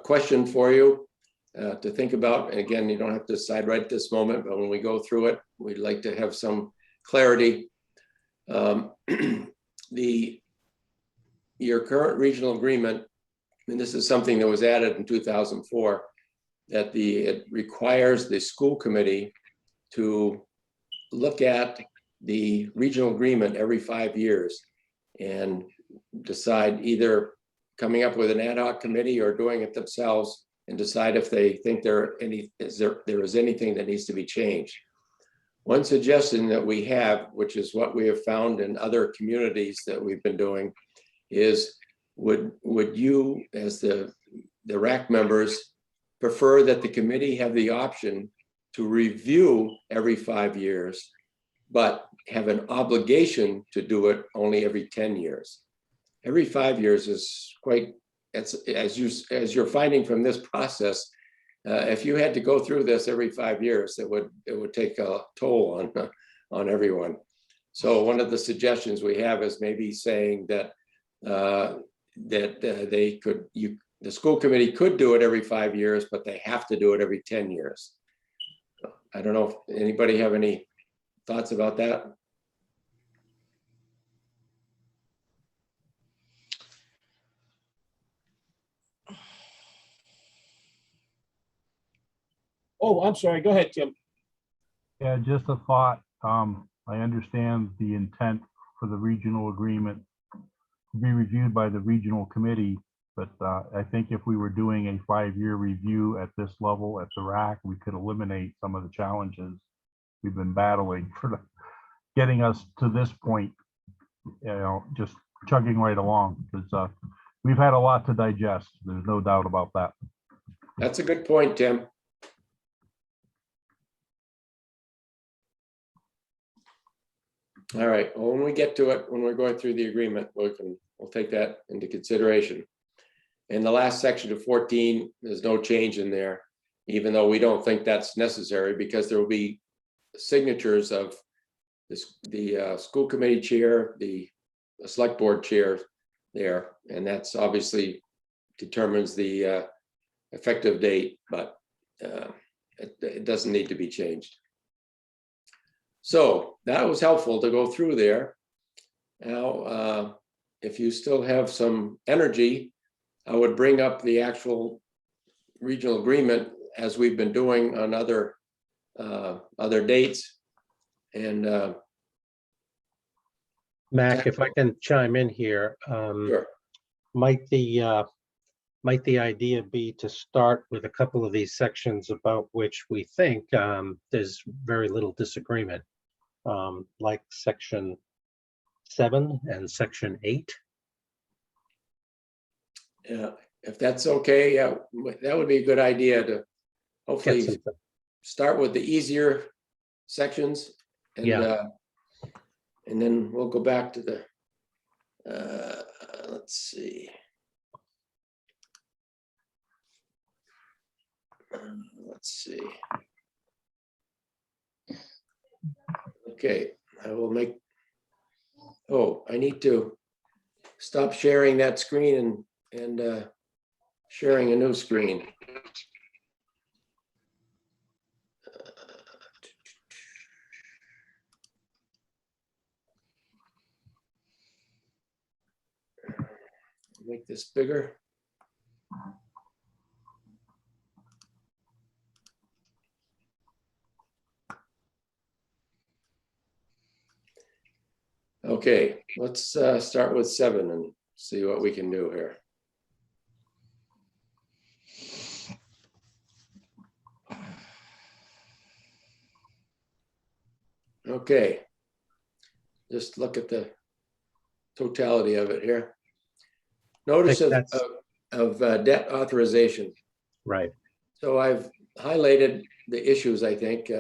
question for you to think about. And again, you don't have to decide right at this moment, but when we go through it, we'd like to have some clarity. Your current regional agreement, and this is something that was added in 2004, that it requires the school committee to look at the regional agreement every 5 years and decide either coming up with an ad hoc committee or doing it themselves and decide if they think there is anything that needs to be changed. One suggestion that we have, which is what we have found in other communities that we've been doing, is would you, as the RAAC members, prefer that the committee have the option to review every 5 years, but have an obligation to do it only every 10 years? Every 5 years is quite, as you're finding from this process, if you had to go through this every 5 years, it would take a toll on everyone. So one of the suggestions we have is maybe saying that the school committee could do it every 5 years, but they have to do it every 10 years. I don't know if anybody have any thoughts about that? Oh, I'm sorry. Go ahead, Tim. Yeah, just a thought. I understand the intent for the regional agreement to be reviewed by the regional committee, but I think if we were doing a 5-year review at this level at the RAAC, we could eliminate some of the challenges we've been battling for getting us to this point, you know, just chugging right along, because we've had a lot to digest. There's no doubt about that. That's a good point, Tim. All right, well, when we get to it, when we're going through the agreement, we'll take that into consideration. In the last section of 14, there's no change in there, even though we don't think that's necessary, because there will be signatures of the school committee chair, the select board chair, there, and that's obviously determines the effective date, but it doesn't need to be changed. So that was helpful to go through there. Now, if you still have some energy, I would bring up the actual regional agreement as we've been doing on other dates. And Mac, if I can chime in here, sure. might the idea be to start with a couple of these sections about which we think there's very little disagreement, like section 7 and section 8? Yeah, if that's okay, yeah, that would be a good idea to Get hopefully some, start with the easier sections, and Yeah. And then we'll go back to the let's see. Let's see. Okay, I will make. Oh, I need to stop sharing that screen and sharing a new screen. Make this bigger. Okay, let's start with 7 and see what we can do here. Okay, just look at the totality of it here. Notice of debt authorization. right. So I've highlighted the issues, I think.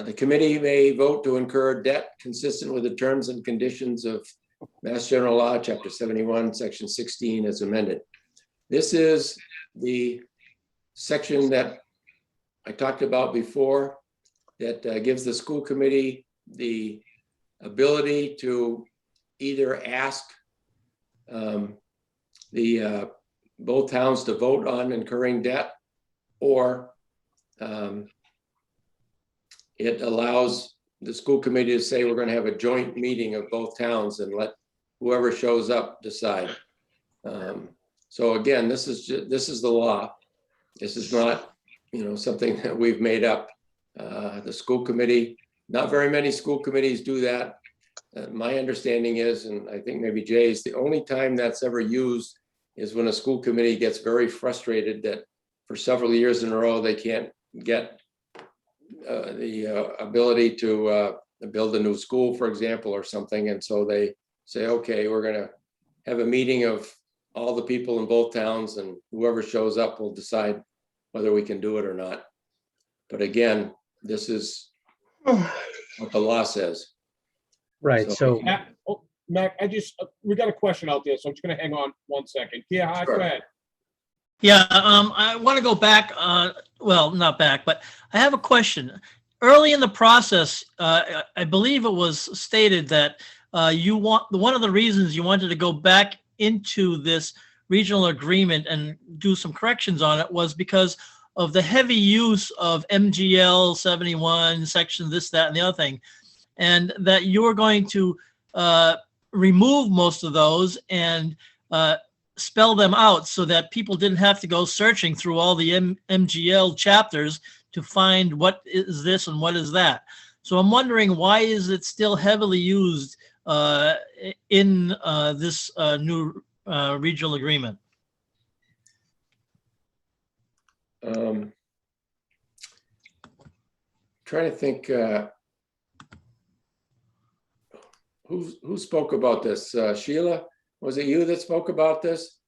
The committee may vote to incur debt consistent with the terms and conditions of Mass General Law, Chapter 71, Section 16 as amended. This is the section that I talked about before that gives the school committee the ability to either ask both towns to vote on incurring debt, or it allows the school committee to say we're going to have a joint meeting of both towns and let whoever shows up decide. So again, this is the law. This is not, something that we've made up. The school committee, not very many school committees do that. My understanding is, and I think maybe Jay's, the only time that's ever used is when a school committee gets very frustrated that for several years in a row, they can't get the ability to build a new school, for example, or something. And so they say, okay, we're going to have a meeting of all the people in both towns, and whoever shows up will decide whether we can do it or not. But again, this is what the law says. Right, so Mac, we got a question out there, so I'm just gonna hang on 1 second. Yeah, hi, Sure. go ahead. Yeah, I want to go back, well, not back, but I have a question. Early in the process, I believe it was stated that one of the reasons you wanted to go back into this regional agreement and do some corrections on it was because of the heavy use of MGL 71, section this, that, and the other thing, and that you were going to remove most of those and spell them out so that people didn't have to go searching through all the MGL chapters to find what is this and what is that. So I'm wondering, why is it still heavily used in this new regional agreement? Trying to think, who spoke about this? Sheila, was it you that spoke about this?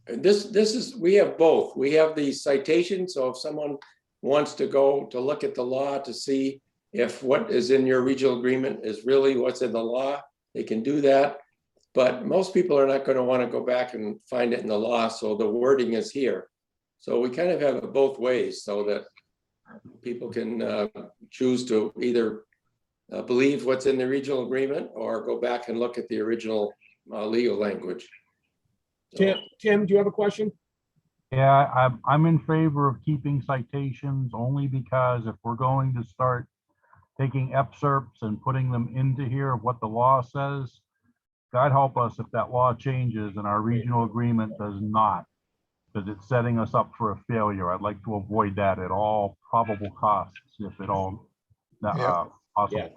This is, we have both. We have the citation. So if someone wants to go to look at the law to see if what is in your regional agreement is really what's in the law, they can do that. But most people are not going to want to go back and find it in the law. So the wording is here. So we kind of have it both ways so that people can choose to either believe what's in the regional agreement or go back and look at the original legal language. So, Tim, do you have a question? Yeah, I'm in favor of keeping citations only because if we're going to start taking excerpts and putting them into here of what the law says, God help us if that law changes and our regional agreement does not, because it's setting us up for a failure. I'd like to avoid that at all probable costs, if at all possible.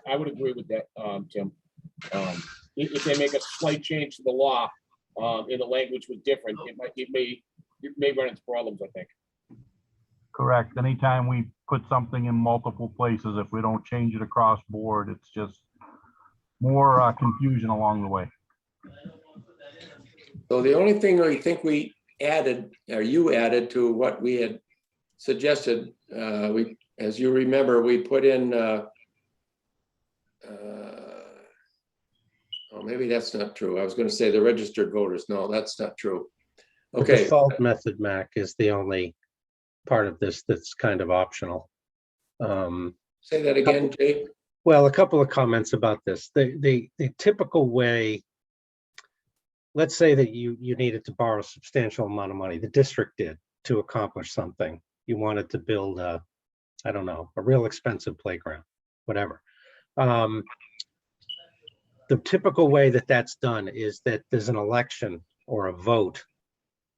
I would agree with that, Tim. If they make a slight change to the law, and the language was different, it may run into problems, I think. Correct. Anytime we put something in multiple places, if we don't change it across board, it's just more confusion along the way. So the only thing I think we added, or you added to what we had suggested, as you remember, we put in, oh, maybe that's not true. I was going to say the registered voters. No, that's not true. The Okay. default method, Mac, is the only part of this that's kind of optional. Say that again, Jay. Well, a couple of comments about this. The typical way, let's say that you needed to borrow a substantial amount of money, the district did, to accomplish something. You wanted to build I don't know, a real expensive playground, whatever. The typical way that that's done is that there's an election or a vote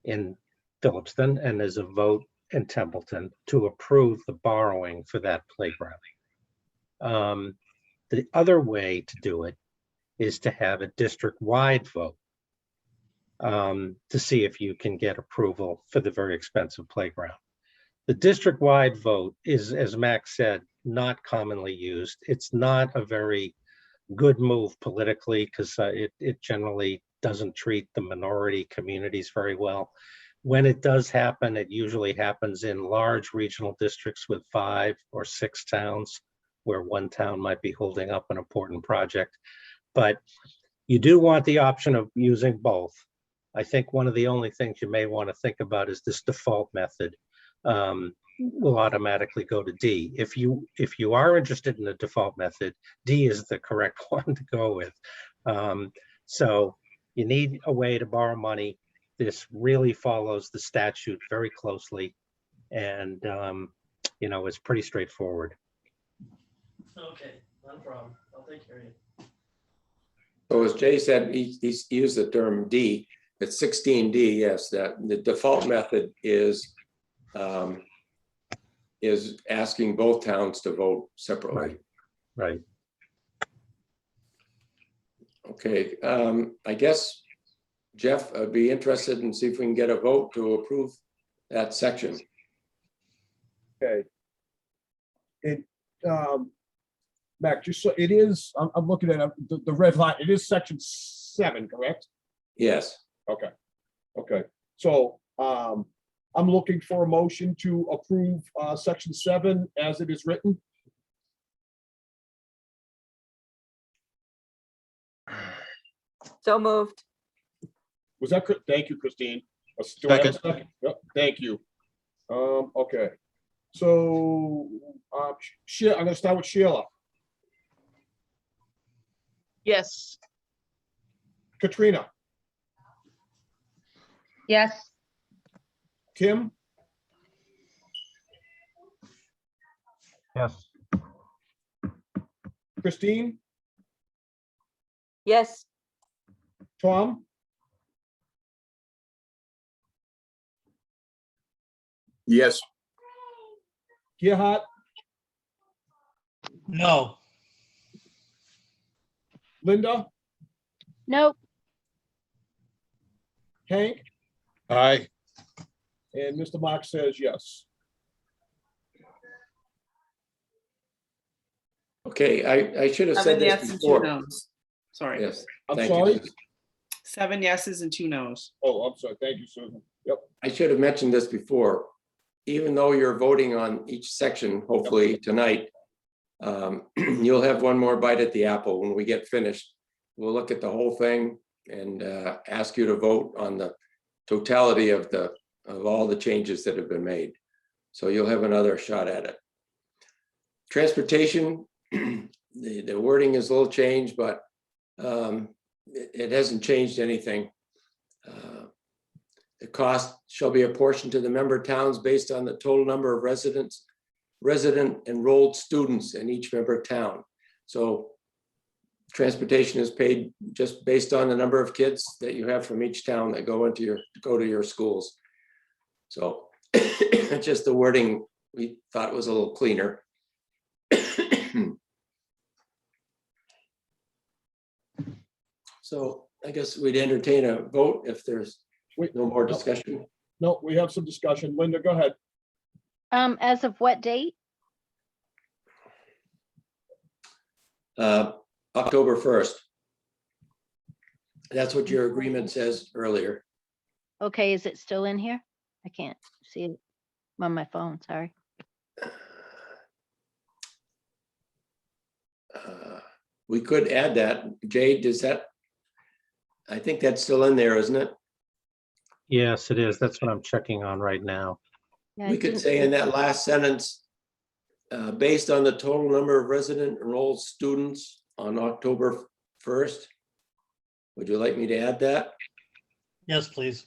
in Phillipston and there's a vote in Templeton to approve the borrowing for that playground. The other way to do it is to have a district-wide vote to see if you can get approval for the very expensive playground. The district-wide vote is, as Max said, not commonly used. It's not a very good move politically because it generally doesn't treat the minority communities very well. When it does happen, it usually happens in large regional districts with 5 or 6 towns, where one town might be holding up an important project. But you do want the option of using both. I think one of the only things you may want to think about is this default method will automatically go to D. If you are interested in the default method, D is the correct one to go with. So you need a way to borrow money. This really follows the statute very closely, and you know, it's pretty straightforward. Okay, no problem. I'll take care of you. So as Jay said, he used the term D. It's 16D, yes, that the default method is asking both towns to vote separately. Right. Okay, I guess, Jeff, I'd be interested in see if we can get a vote to approve that section. Okay. Mac, just so it is, I'm looking at the red line. It is section 7, correct? Yes. Okay. Okay. So I'm looking for a motion to approve section 7 as it is written. So moved. Was that, thank you, Christine. Do I have a second? Yep, thank you. Okay. So I'm gonna start with Sheila. Yes. Katrina, Yes. Tim, Yes. Christine, Yes. Tom, Yes. Gerhard, No. Linda, Nope. Hank, Aye. and Mr. Mark says yes. Okay, I should have said 7 this yeses and 2 before. no's. Sorry. Yes. I'm thank you, sorry? Susan. 7 yeses and 2 no's. Oh, I'm sorry. Thank you, Susan. Yep. I should have mentioned this before. Even though you're voting on each section, hopefully tonight, you'll have one more bite at the apple when we get finished. We'll look at the whole thing and ask you to vote on the totality of all the changes that have been made. So you'll have another shot at it. Transportation, the wording is a little changed, but it hasn't changed anything. The cost shall be apportioned to the member towns based on the total number of resident enrolled students in each member town. So transportation is paid just based on the number of kids that you have from each town that go to your schools. So just the wording we thought was a little cleaner. So I guess we'd entertain a vote if there's no more discussion. No, we have some discussion. Linda, go ahead. As of what date? October 1st. That's what your agreement says earlier. Okay, is it still in here? I can't see it. I'm on my phone, sorry. We could add that. Jade, does that? I think that's still in there, isn't it? Yes, it is. That's what I'm checking on right now. Yeah, I We could didn't say see in it. that last sentence, based on the total number of resident enrolled students on October 1st. Would you like me to add that? Yes, please.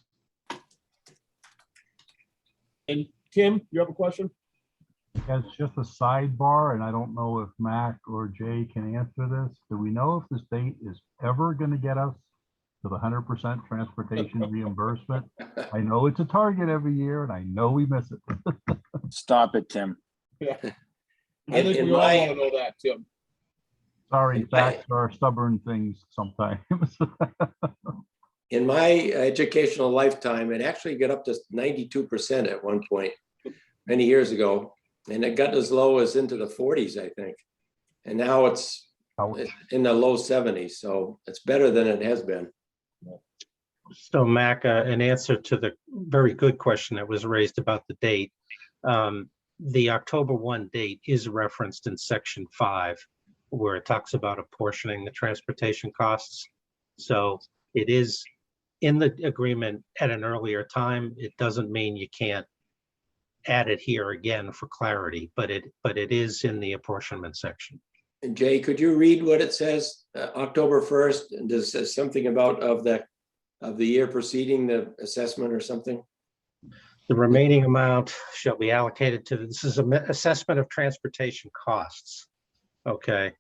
And Tim, you have a question? It's just a sidebar, and I don't know if Mac or Jay can answer this. Do we know if the state is ever going to get us to the 100% transportation reimbursement? I know it's a target every year, and I know we miss it. Stop it, Tim. Yeah. I think In we all my- want to know that, Tim. Sorry, In my- facts are stubborn things sometimes. In my educational lifetime, it actually got up to 92% at one point, many years ago. And it got as low as into the 40s, I think. And now it's in the low 70s. So it's better than it has been. So Mac, in answer to the very good question that was raised about the date, the October 1 date is referenced in section 5, where it talks about apportioning the transportation costs. So it is in the agreement at an earlier time. It doesn't mean you can't add it here again for clarity, but it is in the apportionment section. And Jay, could you read what it says, October 1st? And does it say something about of the year preceding the assessment or something? The remaining amount shall be allocated to, this is an assessment of transportation costs. Okay.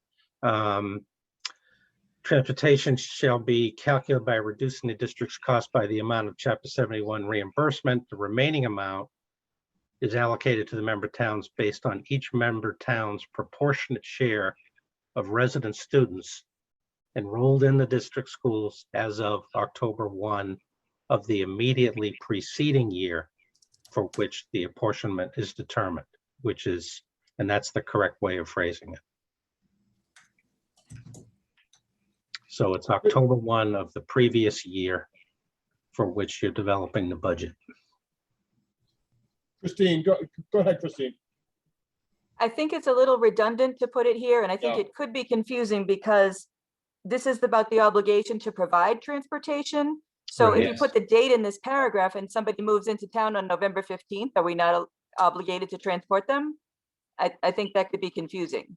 Transportation shall be calculated by reducing the district's cost by the amount of Chapter 71 reimbursement. The remaining amount is allocated to the member towns based on each member town's proportionate share of resident students enrolled in the district schools as of October 1 of the immediately preceding year for which the apportionment is determined, and that's the correct way of phrasing it. So it's October 1 of the previous year for which you're developing the budget. Christine, go ahead, Christine. I think it's a little redundant to put it here, and I think Yeah. it could be confusing because this is about the obligation to provide transportation. So Right. if you put the date in this paragraph and somebody moves into town on November 15th, are we not obligated to transport them? I think that could be confusing.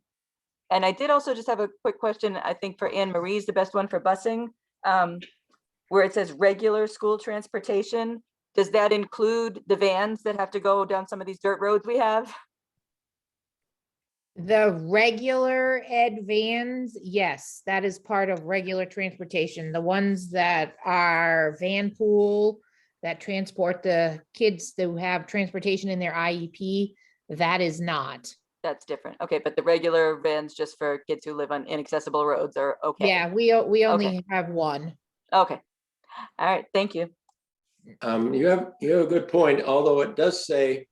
And I did also just have a quick question, I think for Anne Marie's the best one for busing, where it says regular school transportation. Does that include the vans that have to go down some of these dirt roads we have? The regular ed vans, yes, that is part of regular transportation. The ones that are van pool, that transport the kids that have transportation in their IEP, that is not. That's different. Okay, but the regular vans just for kids who live on inaccessible roads are okay? Yeah, we only have one. Okay. All right, thank you. You have a good point, although it does say,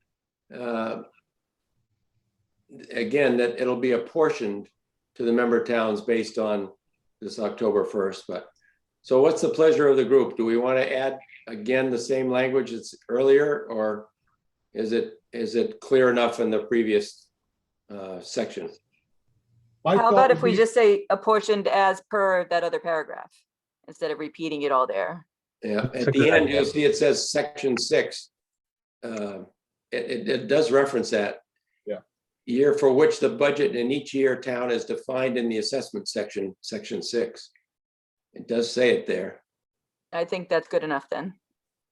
again, that it'll be apportioned to the member towns based on this October 1st. But so what's the pleasure of the group? Do we want to add again the same language as earlier, or is it clear enough in the previous section? My How thought about would if we be- just say apportioned as per that other paragraph, instead of repeating it all there? Yeah, That's at a the good end, idea. you'll see it says section 6. It does reference that. Yeah. year for which the budget in each year town is defined in the assessment section, section 6. It does say it there. I think that's good enough then,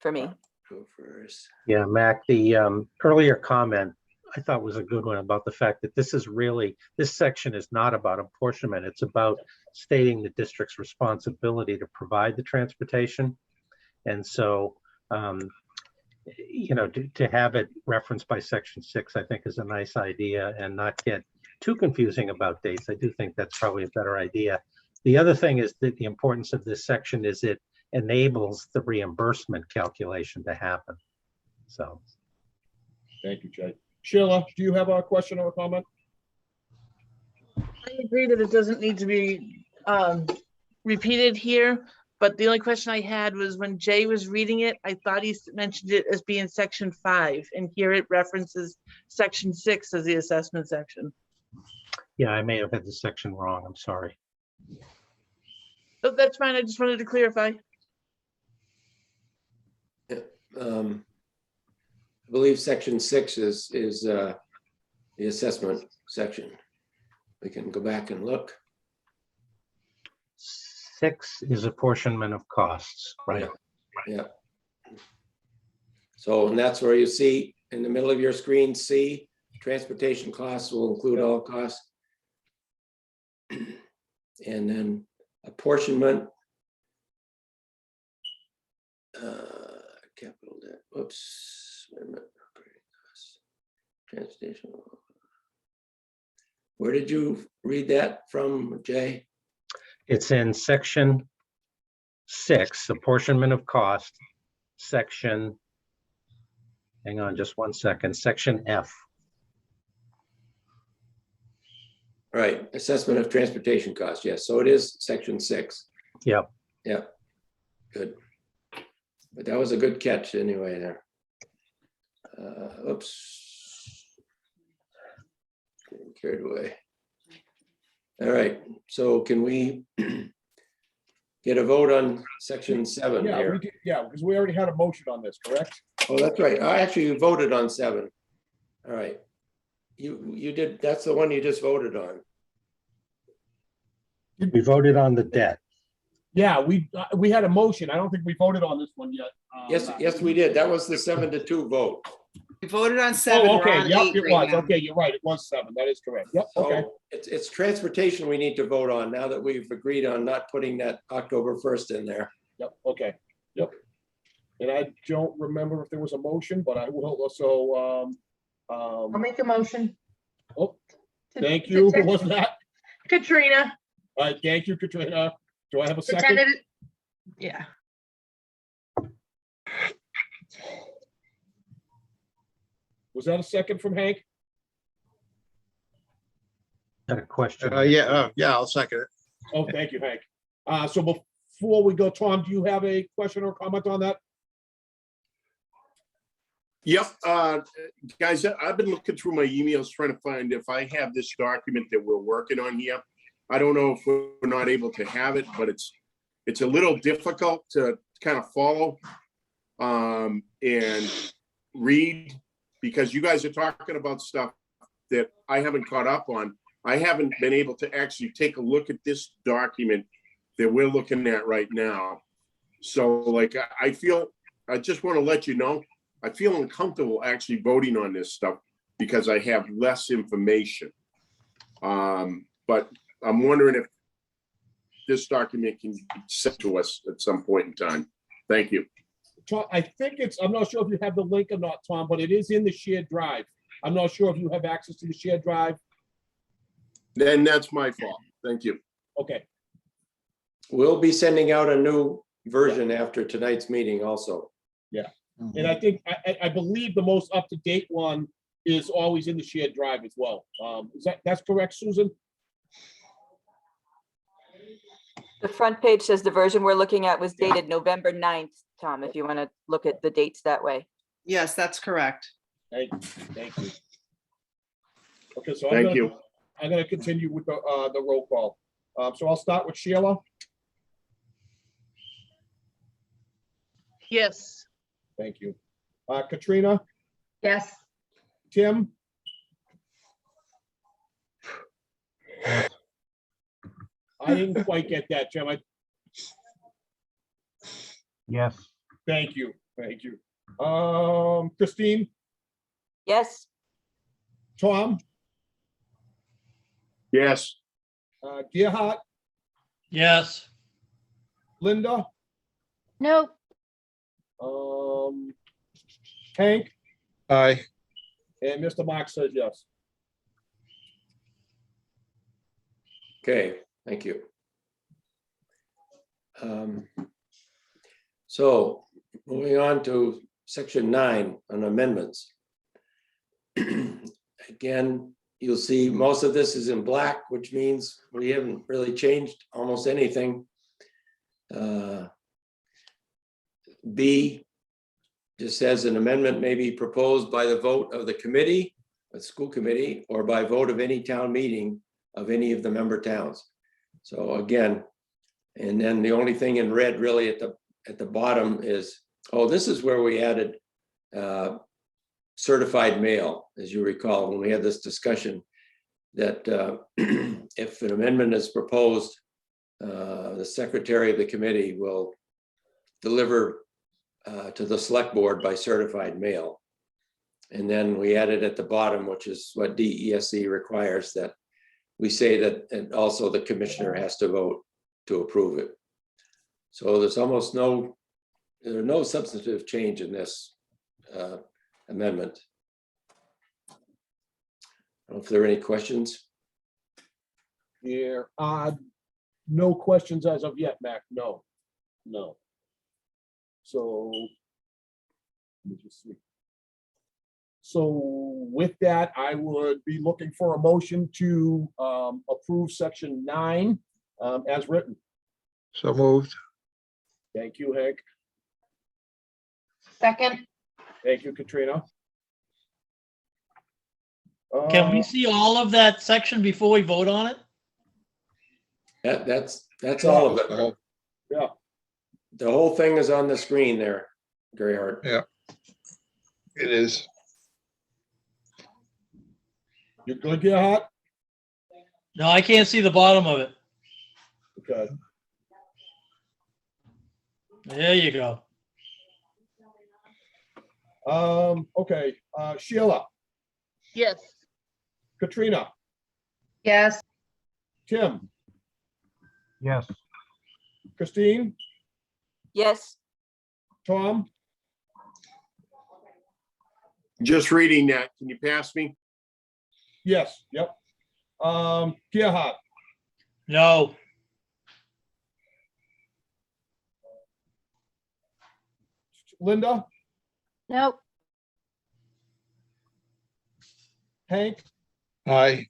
for me. Go first. Yeah, Mac, the earlier comment I thought was a good one about the fact that this section is not about apportionment. It's about stating the district's responsibility to provide the transportation. And so, you know, to have it referenced by section 6, I think is a nice idea, and not get too confusing about dates. I do think that's probably a better idea. The other thing is that the importance of this section is it enables the reimbursement calculation to happen. So. Thank you, Jay. Sheila, do you have a question or a comment? I agree that it doesn't need to be repeated here, but the only question I had was when Jay was reading it, I thought he mentioned it as being section 5, and here it references section 6 as the assessment section. Yeah, I may have had the section wrong. I'm sorry. But that's fine. I just wanted to clarify. I believe section 6 is the assessment section. We can go back and look. 6 is apportionment of costs, right? Yeah. So, and that's where you see in the middle of your screen, C, transportation costs will include all costs. And then apportionment. Capital debt, whoops, wait a minute. Operating costs, transportation. Where did you read that from, Jay? It's in section 6, apportionment of cost, section, hang on just one second, section F. Right, assessment of transportation costs, yes, so it is section 6. Yep. Yeah, good. But that was a good catch anyway there. Oops. Getting carried away. All right, so can we get a vote on section 7 Yeah, here? we did, yeah, because we already had a motion on this, correct? Oh, that's right. I actually voted on 7. All right. You did, that's the one you just voted on. We voted on the debt. Yeah, we had a motion. I don't think we voted on this one yet. Yes, we did. That was the 7-2 vote. We voted on 7. Oh, We're okay, on yep, 8 it right was. now. Okay, you're right. It was 7. That is correct. Yep, okay. So it's transportation we need to vote on now that we've agreed on not putting that October 1st in there. Yep, okay, yep. And I don't remember if there was a motion, but I will also, I'll make a motion. oh, thank you. Who was that? Katrina. All right, thank you, Katrina. Do I have a second? Pretended it- Yeah. Was that a second from Hank? Got a question. Yeah, I'll second it. Oh, thank you, Hank. So before we go, Tom, do you have a question or comment on that? Yep, guys, I've been looking through my emails trying to find if I have this document that we're working on here. I don't know if we're not able to have it, but it's a little difficult to kind of follow and read, because you guys are talking about stuff that I haven't caught up on. I haven't been able to actually take a look at this document that we're looking at right now. So like, I just want to let you know, I feel uncomfortable actually voting on this stuff because I have less information. But I'm wondering if this document can be sent to us at some point in time. Thank you. Tom, I think I'm not sure if you have the link or not, Tom, but it is in the shared drive. I'm not sure if you have access to the shared drive. Then that's my fault. Thank you. Okay, We'll be sending out a new version after tonight's meeting also. and I think, I believe the most up-to-date one is always in the shared drive as well. That's correct, Susan? The front page says the version we're looking at was dated November 9th, Tom, if you want to look at the dates that way. Yes, that's correct. Thank you. Okay, so Thank you. I'm gonna continue with the roll call. So I'll start with Sheila, Yes. thank you. Katrina, Yes. Tim, Yes. I didn't quite get that, Jim. Yes. Thank you, thank you. Christine, Yes, Tom, Yes, Gerhard, Yes. Linda, Nope. Hank, Aye. and Mr. Mark says yes. Okay, thank you. So moving on to section 9 on amendments. Again, you'll see most of this is in black, which means we haven't really changed almost anything. B just says an amendment may be proposed by the vote of the committee, the school committee, or by vote of any town meeting of any of the member towns. So again, and then the only thing in red really at the bottom is, oh, this is where we added certified mail, as you recall, when we had this discussion, that if an amendment is proposed, the secretary of the committee will deliver to the select board by certified mail. And then we added at the bottom, which is what DESE requires, that we say that, and also the commissioner has to vote to approve it. So there's almost no substantive change in this amendment. I don't know if there are any questions. Yeah, no questions as of yet, Mac, no. So, let me just see. So with that, I would be looking for a motion to approve section 9 as written. So moved. Thank you, Hank. Second. Thank you, Katrina. Can we see all of that section before we vote on it? That's all of it. Yeah, The whole thing is on the screen there, Grayheart. Yeah. It is. you good, Gerhard? No, I can't see the bottom of it. Okay. There you go. Okay, Sheila, Yes. Katrina, Yes. Tim, Yes. Christine, yes, Tom, just reading that. Can you pass me? yes, yep. Gerhard, No. Linda, Nope. Hank, Aye.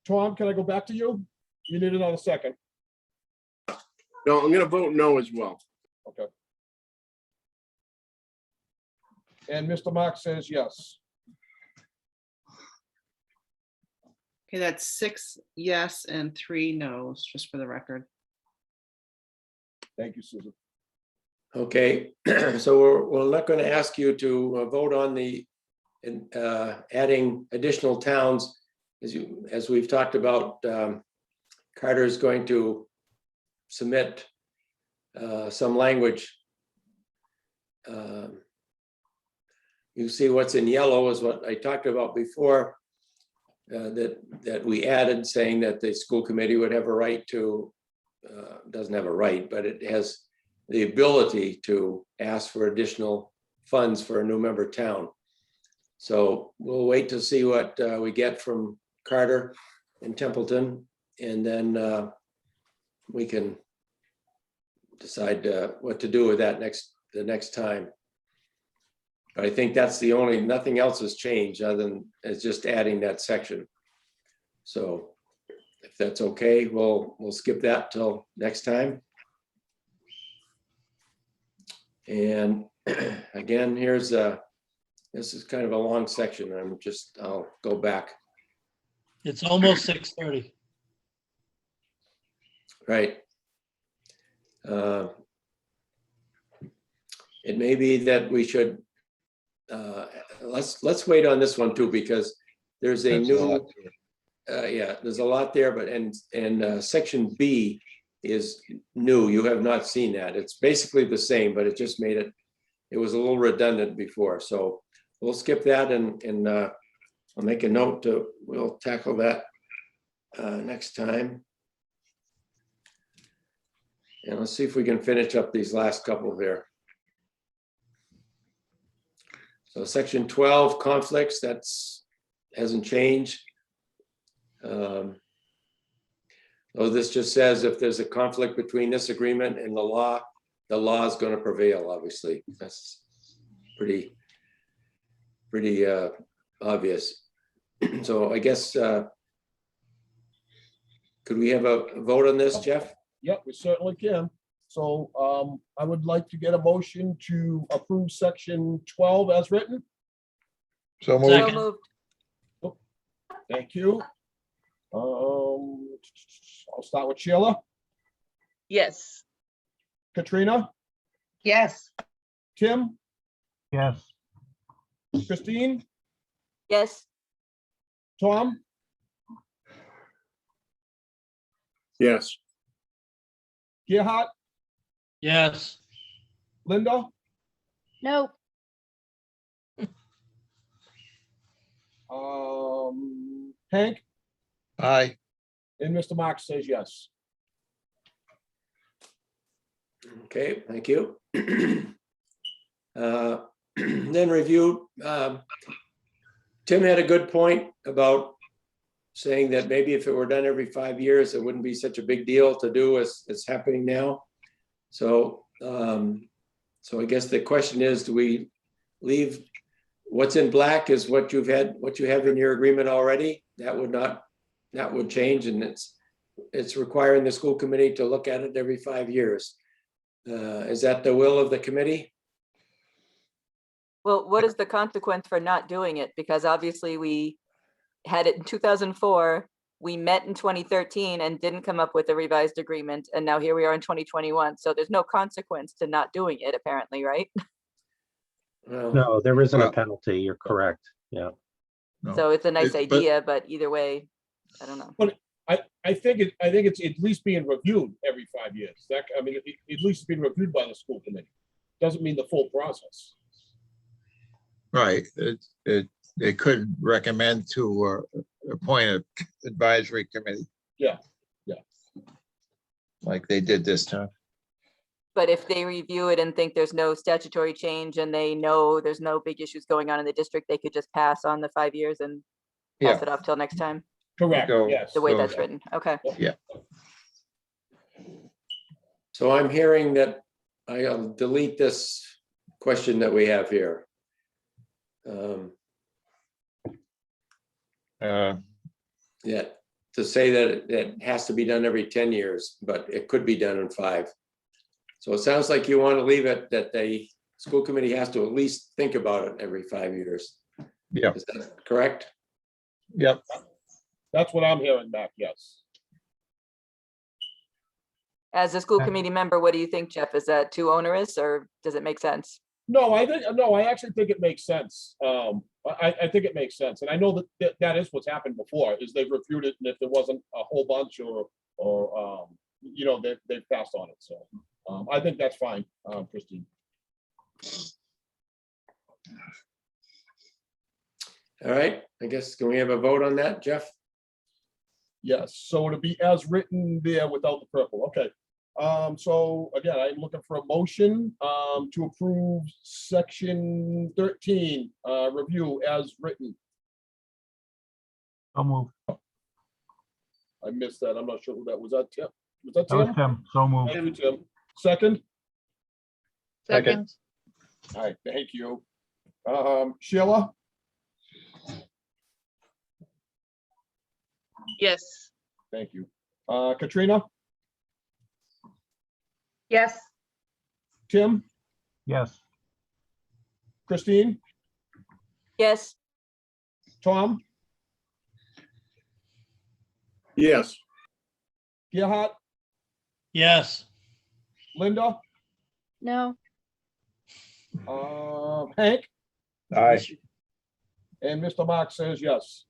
Tom, can I go back to you? You need another second. No, I'm gonna vote no as well. Okay. And Mr. Mark says yes. Okay, that's 6 yes and 3 no's, just for the record. Thank you, Susan. Okay, so we're not going to ask you to vote on the adding additional towns. As we've talked about, Carter is going to submit some language. You see what's in yellow is what I talked about before, that we added, saying that the school committee would have a right to, doesn't have a right, but it has the ability to ask for additional funds for a new member town. So we'll wait to see what we get from Carter and Templeton, and then we can decide what to do with that the next time. But I think that's the only, nothing else has changed other than it's just adding that section. So if that's okay, we'll skip that till next time. And again, here's this is kind of a long section. I'll go back. It's almost 6:30. Right. It may be that we should, let's wait on this one too, because there's a That's a lot. new, yeah, there's a lot there, but, and section B is new. You have not seen that. It's basically the same, but it just made it, it was a little redundant before. So we'll skip that and I'll make a note to, we'll tackle that next time. And let's see if we can finish up these last couple there. So section 12, conflicts, that's hasn't changed. Oh, this just says if there's a conflict between this agreement and the law is going to prevail, obviously. That's pretty obvious. So I guess, could we have a vote on this, Jeff? Yep, we certainly can. So I would like to get a motion to approve section 12 as written. So So moved. moved. Thank you. I'll start with Sheila, Yes. Katrina, Yes. Tim, yes, Christine, Yes, Tom, Yes, Gerhard, Yes. Linda, Nope. Hank, Aye. and Mr. Marks says yes. Okay, thank you. Then review, Tim had a good point about saying that maybe if it were done every 5 years, it wouldn't be such a big deal to do as it's happening now. So, so I guess the question is, do we leave what's in black is what you have in your agreement already? That would change, and it's requiring the school committee to look at it every 5 years. Is that the will of the committee? well, what is the consequence for not doing it? Because obviously we had it in 2004, we met in 2013 and didn't come up with a revised agreement, and now here we are in 2021. So there's no consequence to not doing it, apparently, right? Well, no, there isn't a Well- penalty. You're correct. Yeah. No. So it's a nice But- idea, but either way, I don't know. I think it's at least being reviewed every 5 years. That, I mean, at least being reviewed by the school committee. Doesn't mean the full process. Right, they could recommend to appoint an advisory committee. Yeah. Like they did this time. But if they review it and think there's no statutory change and they know there's no big issues going on in the district, they could just pass on the 5 years and pass Yeah. it off till next time, Correct, Go. yes. the way So- that's written. Okay. so I'm hearing that I'll delete this question that we have here. Yeah, to say that it has to be done every 10 years, but it could be done in 5. So it sounds like you want to leave it that the school committee has to at least think about it every 5 years. Yeah. Is that correct? Yep. That's what I'm hearing back, yes. As a school committee member, what do you think, Jeff? Is that too onerous or does it make sense? No, I actually think it makes sense. I think it makes sense. And I know that is what's happened before, is they've reviewed it, and if there wasn't a whole bunch or you know, they've passed on it. So I think that's fine, Christine. All right, I guess, can we have a vote on that, Jeff? Yes, so it'll be as written there without the purple. Okay. So again, I'm looking for a motion to approve section 13 review as written. so moved. I missed that. I'm not sure who that was. That Tim? Was that That was Tim? Tim, so moved. Thank you, Tim. Second? Second. All right, thank you. Sheila, Yes. thank you. Katrina, Yes. Tim, Yes, Christine, Yes, Tom, yes, Gerhard, Yes. Linda, No. Hank, Aye. and Mr. Mark says yes.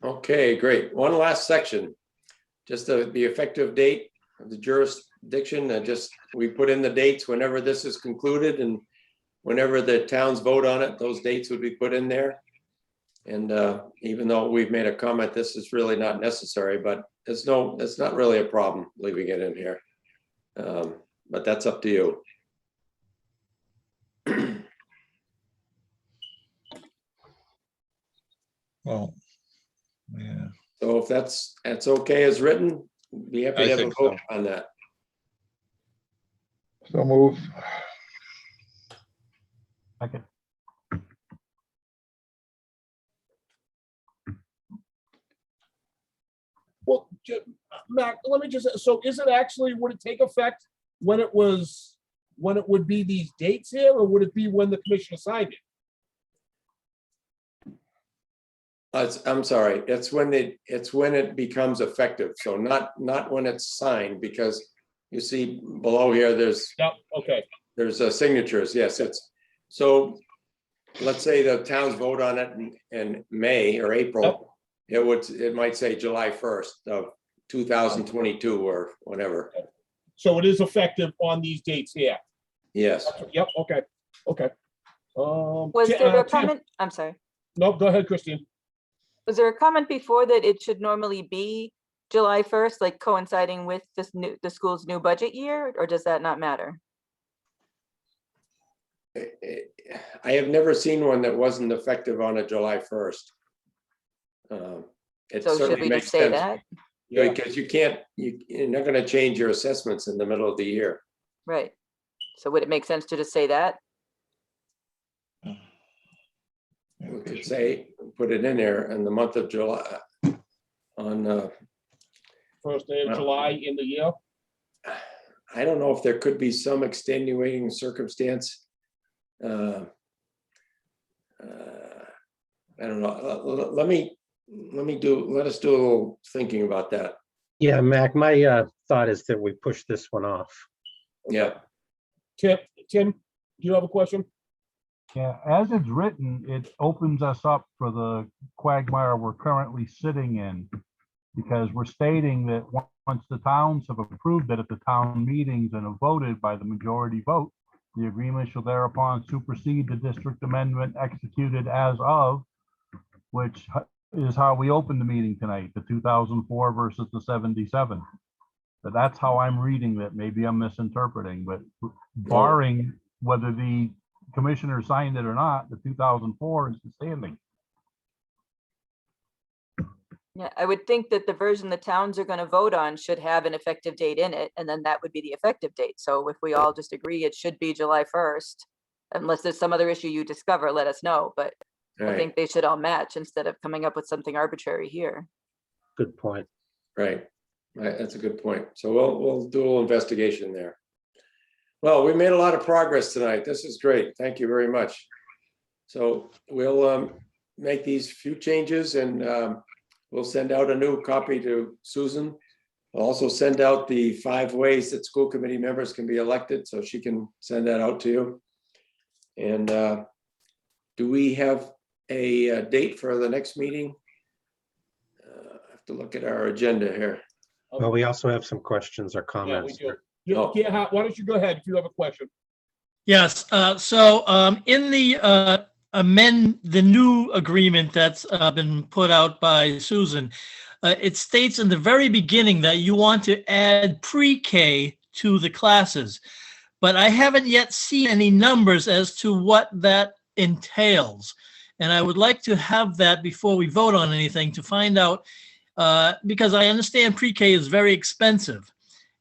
Okay, great. One last section. Just the effective date of the jurisdiction, we put in the dates whenever this is concluded, and whenever the towns vote on it, those dates would be put in there. And even though we've made a comment, this is really not necessary, but it's not really a problem leaving it in here. But that's up to you. Well, yeah. So if that's okay as written, be happy I to have a think vote so. on that. So move. Second. Well, Mac, let me just, so is it actually, would it take effect when it would be these dates here, or would it be when the commissioner signed it? I'm sorry, it's when it becomes effective. So not when it's signed, because you see below here, there's Yep, okay, signatures. Yes, so let's say the towns vote on it in May or April. It might say July 1st of 2022 or whatever. so it is effective on these dates here. Yes. Yep, okay. Was there a comment? I'm sorry. No, go ahead, Christine. Was there a comment before that it should normally be July 1st, like coinciding with the school's new budget year, or does that not matter? I have never seen one that wasn't effective on a July 1st. It So should certainly we makes just say sense, that? because you're not going to change your assessments in the middle of the year. Right. So would it make sense to just say that? We could say, put it in there in the month of July on, First day of Well- July in the year. I don't know if there could be some extenuating circumstance. I don't know. Let us do a little thinking about that. Yeah, Mac, my thought is that we push this one off. Yeah. Tim, do you have a question? Yeah, as it's written, it opens us up for the quagmire we're currently sitting in. Because we're stating that once the towns have approved it at the town meetings and have voted by the majority vote, the agreement shall thereupon supersede the district amendment executed as of, which is how we opened the meeting tonight, the 2004 versus the 77. But that's how I'm reading that. Maybe I'm misinterpreting, but barring whether the commissioner signed it or not, the 2004 is the standing. Yeah, I would think that the version the towns are going to vote on should have an effective date in it, and then that would be the effective date. So if we all just agree it should be July 1st, unless there's some other issue you discover, let us know. But I Right. think they should all match instead of coming up with something arbitrary here. Good point. Right. That's a good point. So we'll do a little investigation there. Well, we made a lot of progress tonight. This is great. Thank you very much. So we'll make these few changes, and we'll send out a new copy to Susan. I'll also send out the 5 ways that school committee members can be elected, so she can send that out to you. And do we have a date for the next meeting? I have to look at our agenda here. Well, we also have some questions or Yeah, we comments. do. Yeah, why don't you go ahead if you have a question? Yes, in the the new agreement that's been put out by Susan, it states in the very beginning that you want to add pre-K to the classes, but I haven't yet seen any numbers as to what that entails. And I would like to have that before we vote on anything to find out, because I understand pre-K is very expensive.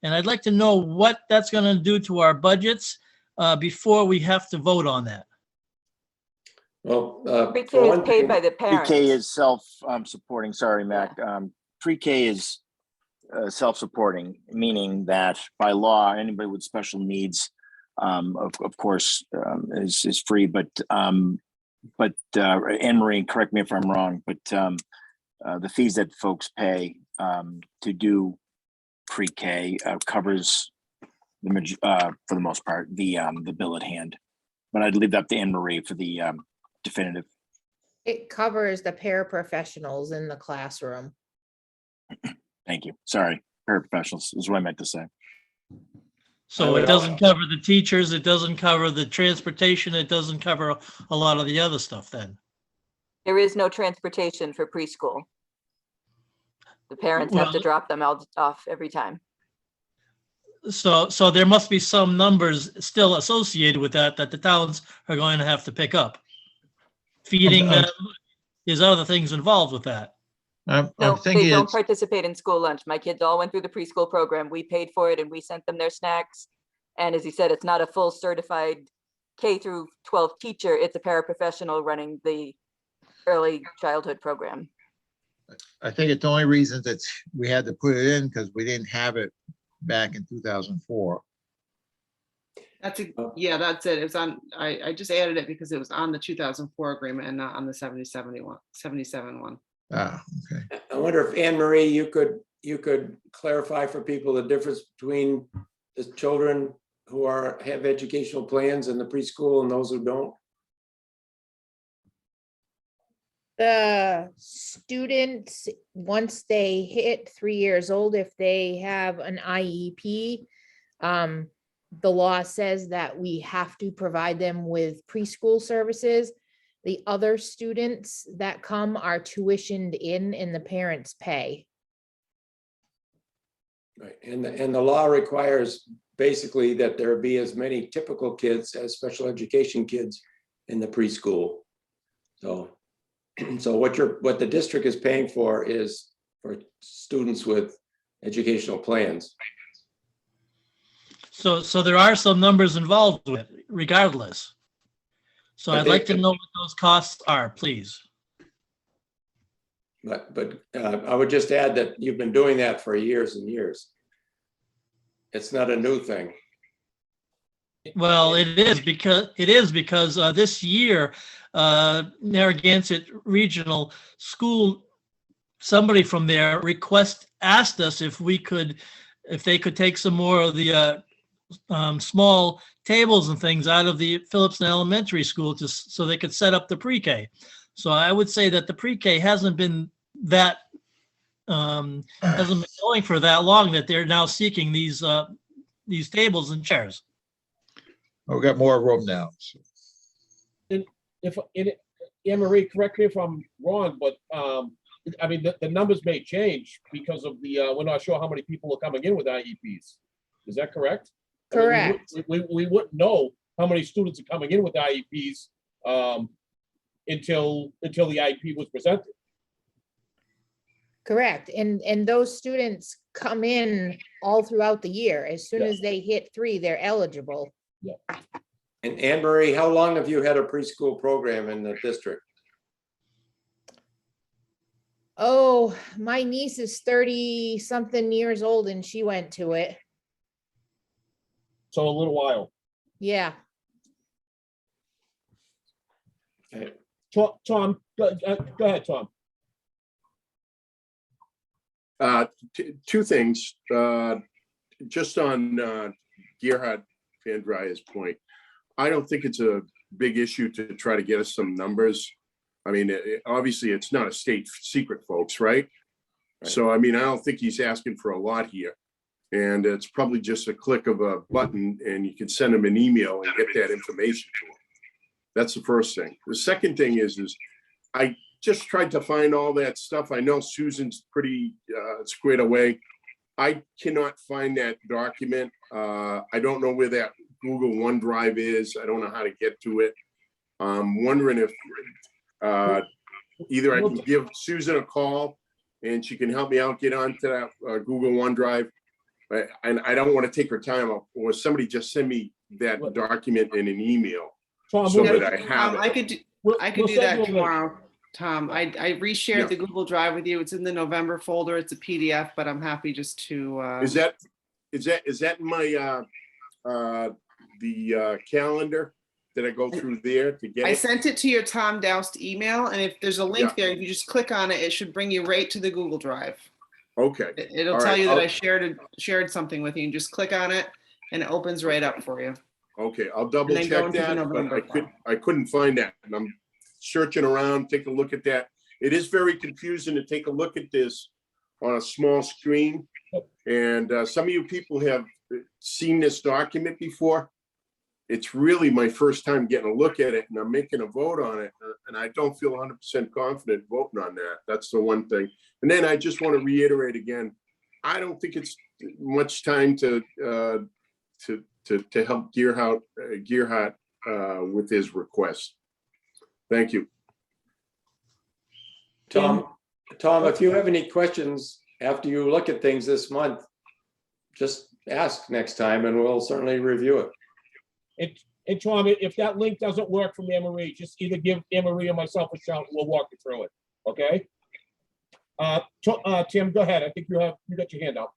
And I'd like to know what that's going to do to our budgets before we have to vote on that. Well, Pre-K for is one paid thing, by the parents. Pre-K is self-supporting, sorry, Mac. Pre-K is self-supporting, meaning that by law, anybody with special needs, of course, is free. But Anne Marie, correct me if I'm wrong, but the fees that folks pay to do pre-K covers for the most part the bill at hand. But I'd leave that to Anne Marie for the definitive. It covers the paraprofessionals in the classroom. Thank you. Sorry, paraprofessionals is what I meant to say. So it doesn't cover the teachers, it doesn't cover the transportation, it doesn't cover a lot of the other stuff then. There is no transportation for preschool. The parents have to Well- drop them out off every time. So there must be some numbers still associated with that the towns are going to have to pick up. Feeding them, there's other things involved with that. I'm No, thinking they don't it's, participate in school lunch. My kids all went through the preschool program. We paid for it and we sent them their snacks. And as he said, it's not a full certified K through 12 teacher. It's a paraprofessional running the early childhood program. I think it's the only reason that we had to put it in because we didn't have it back in 2004. Yeah, that's it. It's on, I just added it because it was on the 2004 agreement and not on the 77 one. Ah, okay. I wonder if Anne Marie, you could clarify for people the difference between the children who have educational plans in the preschool and those who don't? The students, once they hit 3 years old, if they have an IEP, the law says that we have to provide them with preschool services. The other students that come are tuitioned in and the parents pay. Right, and the law requires basically that there be as many typical kids as special education kids in the preschool. So what the district is paying for is for students with educational plans. So there are some numbers involved with it regardless. So But I'd like to know what those costs are, please. But I would just add that you've been doing that for years and years. It's not a new thing. Well, it is because this year, Narragansett Regional School, somebody from there asked us if they could take some more of the small tables and things out of the Phillipston Elementary School just so they could set up the pre-K. So I would say that the pre-K hasn't been going for that long that they're now seeking these tables and chairs. Oh, we got more room now. So. If Anne Marie, correct me if I'm wrong, but I mean the numbers may change because of we're not sure how many people are coming in with IEPs. Is that correct? Correct. I mean, we wouldn't know how many students are coming in with IEPs until the IEP was presented. Correct. And those students come in all throughout the year. As soon Yeah. as they hit 3, they're eligible. And Anne Marie, how long have you had a preschool program in the district? Oh, my niece is 30-something years old and she went to it. So a little while. Yeah. Tom, go ahead, Tom. Two things, just on Gerhard Van Drye's point. I don't think it's a big issue to try to get us some numbers. I mean, obviously it's not a state secret, folks, right? So, I mean, I don't think he's asking for a lot here. And it's probably just a click of a button and you can send him an email and get that information to him. That's the first thing. The second thing is I just tried to find all that stuff. I know Susan's pretty squared away. I cannot find that document. I don't know where that Google OneDrive is. I don't know how to get to it. I'm wondering if either I can give Susan a call and she can help me out, get onto that Google OneDrive. And I don't want to take her time, or somebody just send me that document in an email Tom, so we'll- that I have I it. could do we'll I could do send that you a link. tomorrow, Tom. I reshared Yeah. the Google Drive with you. It's in the November folder. It's a PDF, but I'm happy just to. Is that in my the calendar? Did I go through there to get I it? sent it to your Tom Doust email, and if there's a link there, if you just click on it, it should bring you right to the Google Drive. Okay, It'll All tell right, you that I'll- I shared something with you. And just click on it, and it opens right up for you. okay, I'll double then go check into the that, but November file. I couldn't find that, and I'm searching around, take a look at that. It is very confusing to take a look at this on a small screen. And some of you people have seen this document before. It's really my first time getting a look at it, and I'm making a vote on it, and I don't feel 100% confident voting on that. That's the one thing. And then I just want to reiterate again, I don't think it's much time to help Gerhard with his request. Thank you. Tom, if you have any questions after you look at things this month, just ask next time and we'll certainly review it. And Tom, if that link doesn't work from Anne Marie, just either give Anne Marie or myself a shout, and we'll walk you through it, okay? Tim, go ahead. I think you got your hand up.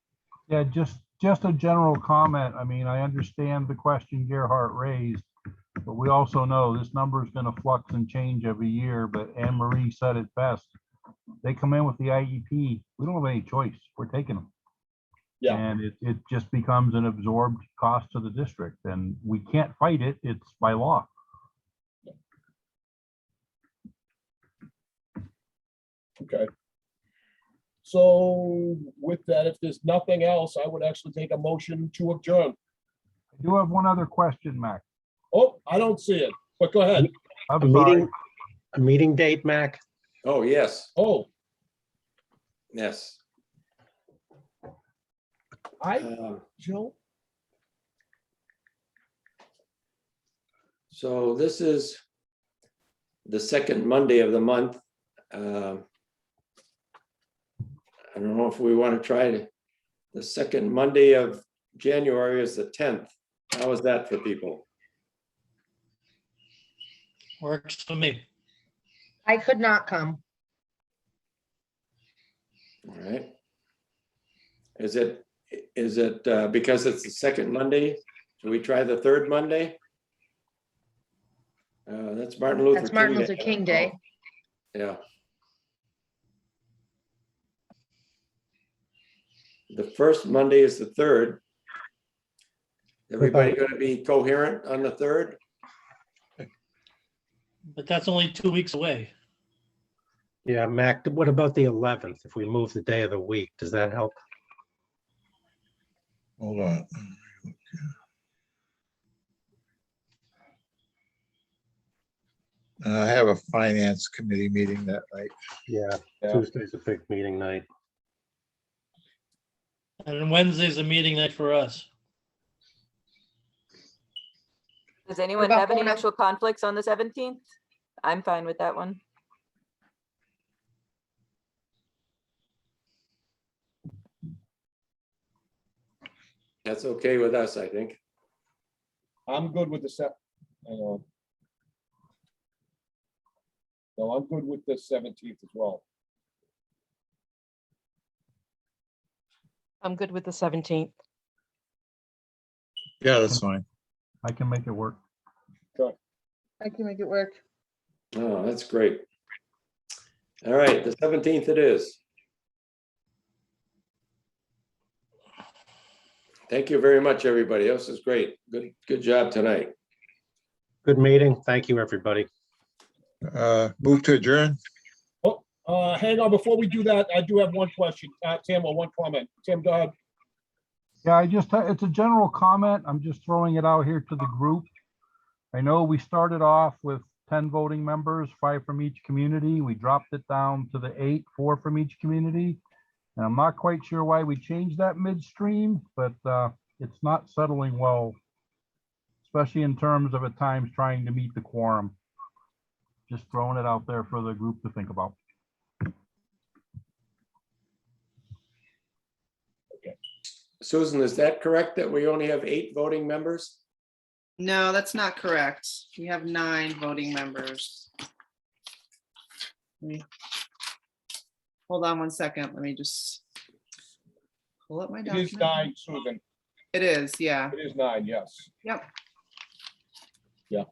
Yeah, just a general comment. I mean, I understand the question Gerhard raised, but we also know this number is going to flux and change every year. But Anne Marie said it best. They come in with the IEP. We don't have any choice. We're taking them. Yeah. And it just becomes an absorbed cost to the district, and we can't fight it. It's by law. Okay. So with that, if there's nothing else, I would actually take a motion to adjourn. I do have one other question, Mac. Oh, I don't see it, but go ahead. I'm A sorry. meeting date, Mac? Oh, yes, Oh, yes. Joe, So this is the second Monday of the month. I don't know if we want to try the second Monday of January is the 10th. How is that for people? Works for me. I could not come. All right. Is it because it's the second Monday? Should we try the third Monday? That's Martin Luther King. That's Martin Day. Luther King Day. Yeah. The first Monday is the third. Everybody going to be coherent on the third? But that's only 2 weeks away. Yeah, Mac, what about the 11th? If we move the day of the week, does that help? Hold on. I have a finance committee meeting that night. Yeah, Yeah. Tuesday's a big meeting night. And Wednesday's a meeting night for us. Does anyone about have any going up- actual conflicts on the 17th? I'm fine with that one. That's okay with us, I think. I'm good with the No, I'm good with the 17th as well. I'm good with the 17th. Yeah, that's fine. I can make it work. I can make it work. Oh, that's great. All right, the 17th it is. Thank you very much, everybody. This is great. Good job tonight. Good meeting. Thank you, everybody. Move to adjourn. Hang on, before we do that, I do have one question, Tim, or one comment. Tim, go ahead. Yeah, it's a general comment. I'm just throwing it out here to the group. I know we started off with 10 voting members, 5 from each community. We dropped it down to the 8, 4 from each community. And I'm not quite sure why we changed that midstream, but it's not settling well, especially in terms of at times trying to meet the quorum. Just throwing it out there for the group to think about. Susan, is that correct that we only have 8 voting members? No, that's not correct. We have 9 voting members. Hold on one second. Let me just pull up my It is document. 9, Susan. It is, yeah. It is 9, yes. Yep. Yeah.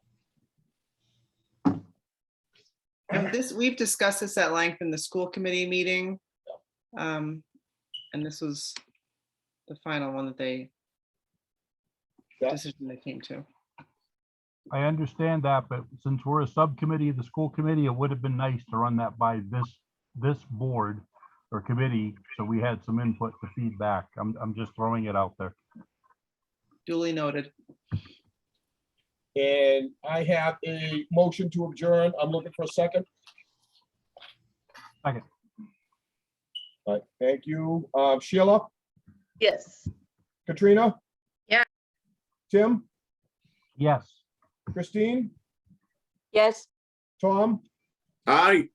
And we've discussed this at length in the school committee meeting. And this was the final one that Yeah. decision they came to. I understand that, but since we're a subcommittee of the school committee, it would have been nice to run that by this board or committee, so we had some input to feedback. I'm just throwing it out there. Duly noted. And I have a motion to adjourn. I'm looking for a second. Second. All right, thank you. Sheila, Yes. Katrina? Yeah. Tim, Yes. Christine, Yes. Tom, Aye.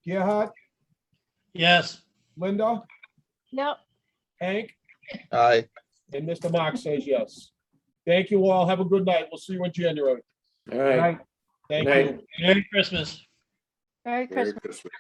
Gerhard, Yes. Linda, Yep. Hank, Aye. and Mr. Mark says yes. Thank you all. Have a good night. We'll see you in January. All right. Thank Good night. you. Merry Christmas. Merry Merry Christmas. Christmas.